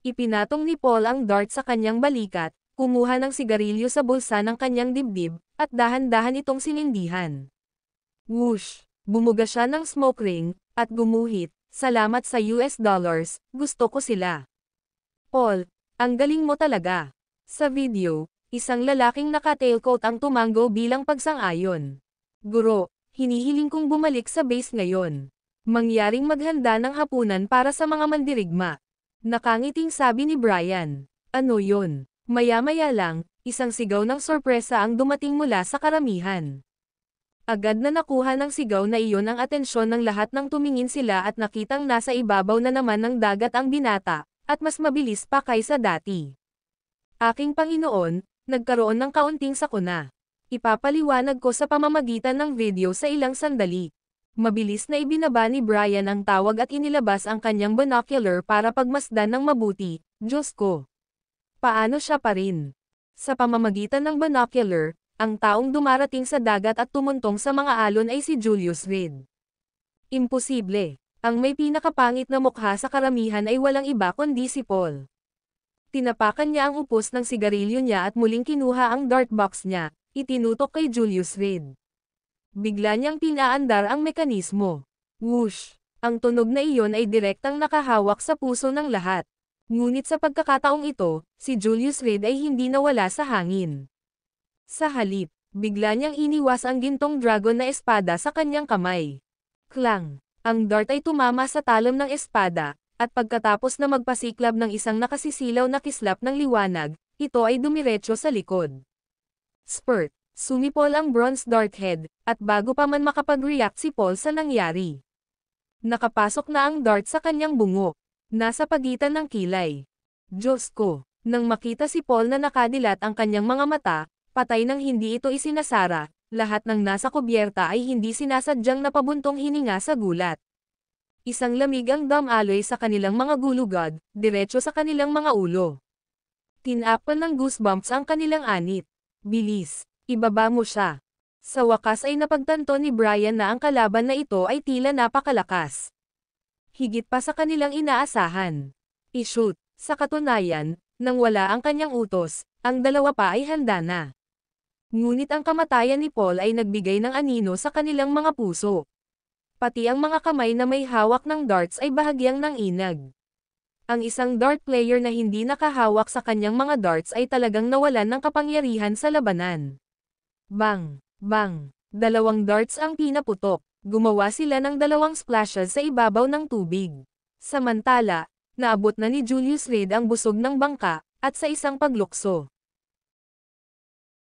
Ipinatong ni Paul ang dart sa kanyang balikat, kumuha ng sigarilyo sa bulsa ng kanyang dibdib, at dahan-dahan itong sinindihan. Whoosh! Bumuga siya ng smoke ring, at gumuhit, salamat sa US dollars, gusto ko sila. Paul, ang galing mo talaga. Sa video, isang lalaking naka-tailcoat ang tumango bilang pagsang-ayon. Guro, hinihiling kong bumalik sa base ngayon. Mangyaring maghanda ng hapunan para sa mga mandirigma. Nakangiting sabi ni Brian. Ano yon? Maya-maya lang, isang sigaw ng sorpresa ang dumating mula sa karamihan. Agad na nakuha ng sigaw na iyon ang atensyon ng lahat nang tumingin sila at nakitang nasa ibabaw na naman ng dagat ang binata, at mas mabilis pa kaysa dati. Aking Panginoon, nagkaroon ng kaunting sakuna. Ipapaliwanag ko sa pamamagitan ng video sa ilang sandali. Mabilis na ibinaba ni Brian ang tawag at inilabas ang kanyang binocular para pagmasdan ng mabuti. Diyos ko! Paano siya pa rin? Sa pamamagitan ng binocular, ang taong dumarating sa dagat at tumuntong sa mga alon ay si Julius Reed. Imposible. Ang may pinakapangit na mukha sa karamihan ay walang iba kundi si Paul. Tinapakan niya ang upos ng sigarilyo niya at muling kinuha ang dart box niya, itinutok kay Julius Reed. Bigla niyang pinaandar ang mekanismo. Whoosh! Ang tunog na iyon ay direktang nakahawak sa puso ng lahat. Ngunit sa pagkakataong ito, si Julius Reed ay hindi nawala sa hangin. Sa halip, bigla niyang iniwas ang gintong dragon na espada sa kanyang kamay. Klang! Ang dart ay tumama sa talon ng espada, at pagkatapos na magpasiklab ng isang nakasisilaw na kislap ng liwanag, ito ay dumiretso sa likod. Spurt! Sumipol ang bronze dart head, at bago pa man makapag-react si Paul sa nangyari. Nakapasok na ang dart sa kanyang bungo. Nasa pagitan ng kilay. Diyos ko! Nang makita si Paul na nakadilat ang kanyang mga mata, patay nang hindi ito isinasara. Lahat ng nasa kubyerta ay hindi sinasadyang napabuntong hininga sa gulat. Isang lamig ang damaloy sa kanilang mga gulugad, diretso sa kanilang mga ulo. Tinapan ng goosebumps ang kanilang anit. Bilis, ibaba mo siya. Sa wakas ay napagtanto ni Brian na ang kalaban na ito ay tila napakalakas. Higit pa sa kanilang inaasahan. I-shoot, sa katunayan, nang wala ang kanyang utos, ang dalawa pa ay handa na. Ngunit ang kamatayan ni Paul ay nagbigay ng anino sa kanilang mga puso. Pati ang mga kamay na may hawak ng darts ay bahagyang nanginag. Ang isang dart player na hindi nakahawak sa kanyang mga darts ay talagang nawalan ng kapangyarihan sa labanan. Bang! Bang! 2 darts ang pinaputok. Gumawa sila ng 2 splashes sa ibabaw ng tubig. Samantala, naabot na ni Julius Reed ang busog ng bangka, at sa isang paglukso.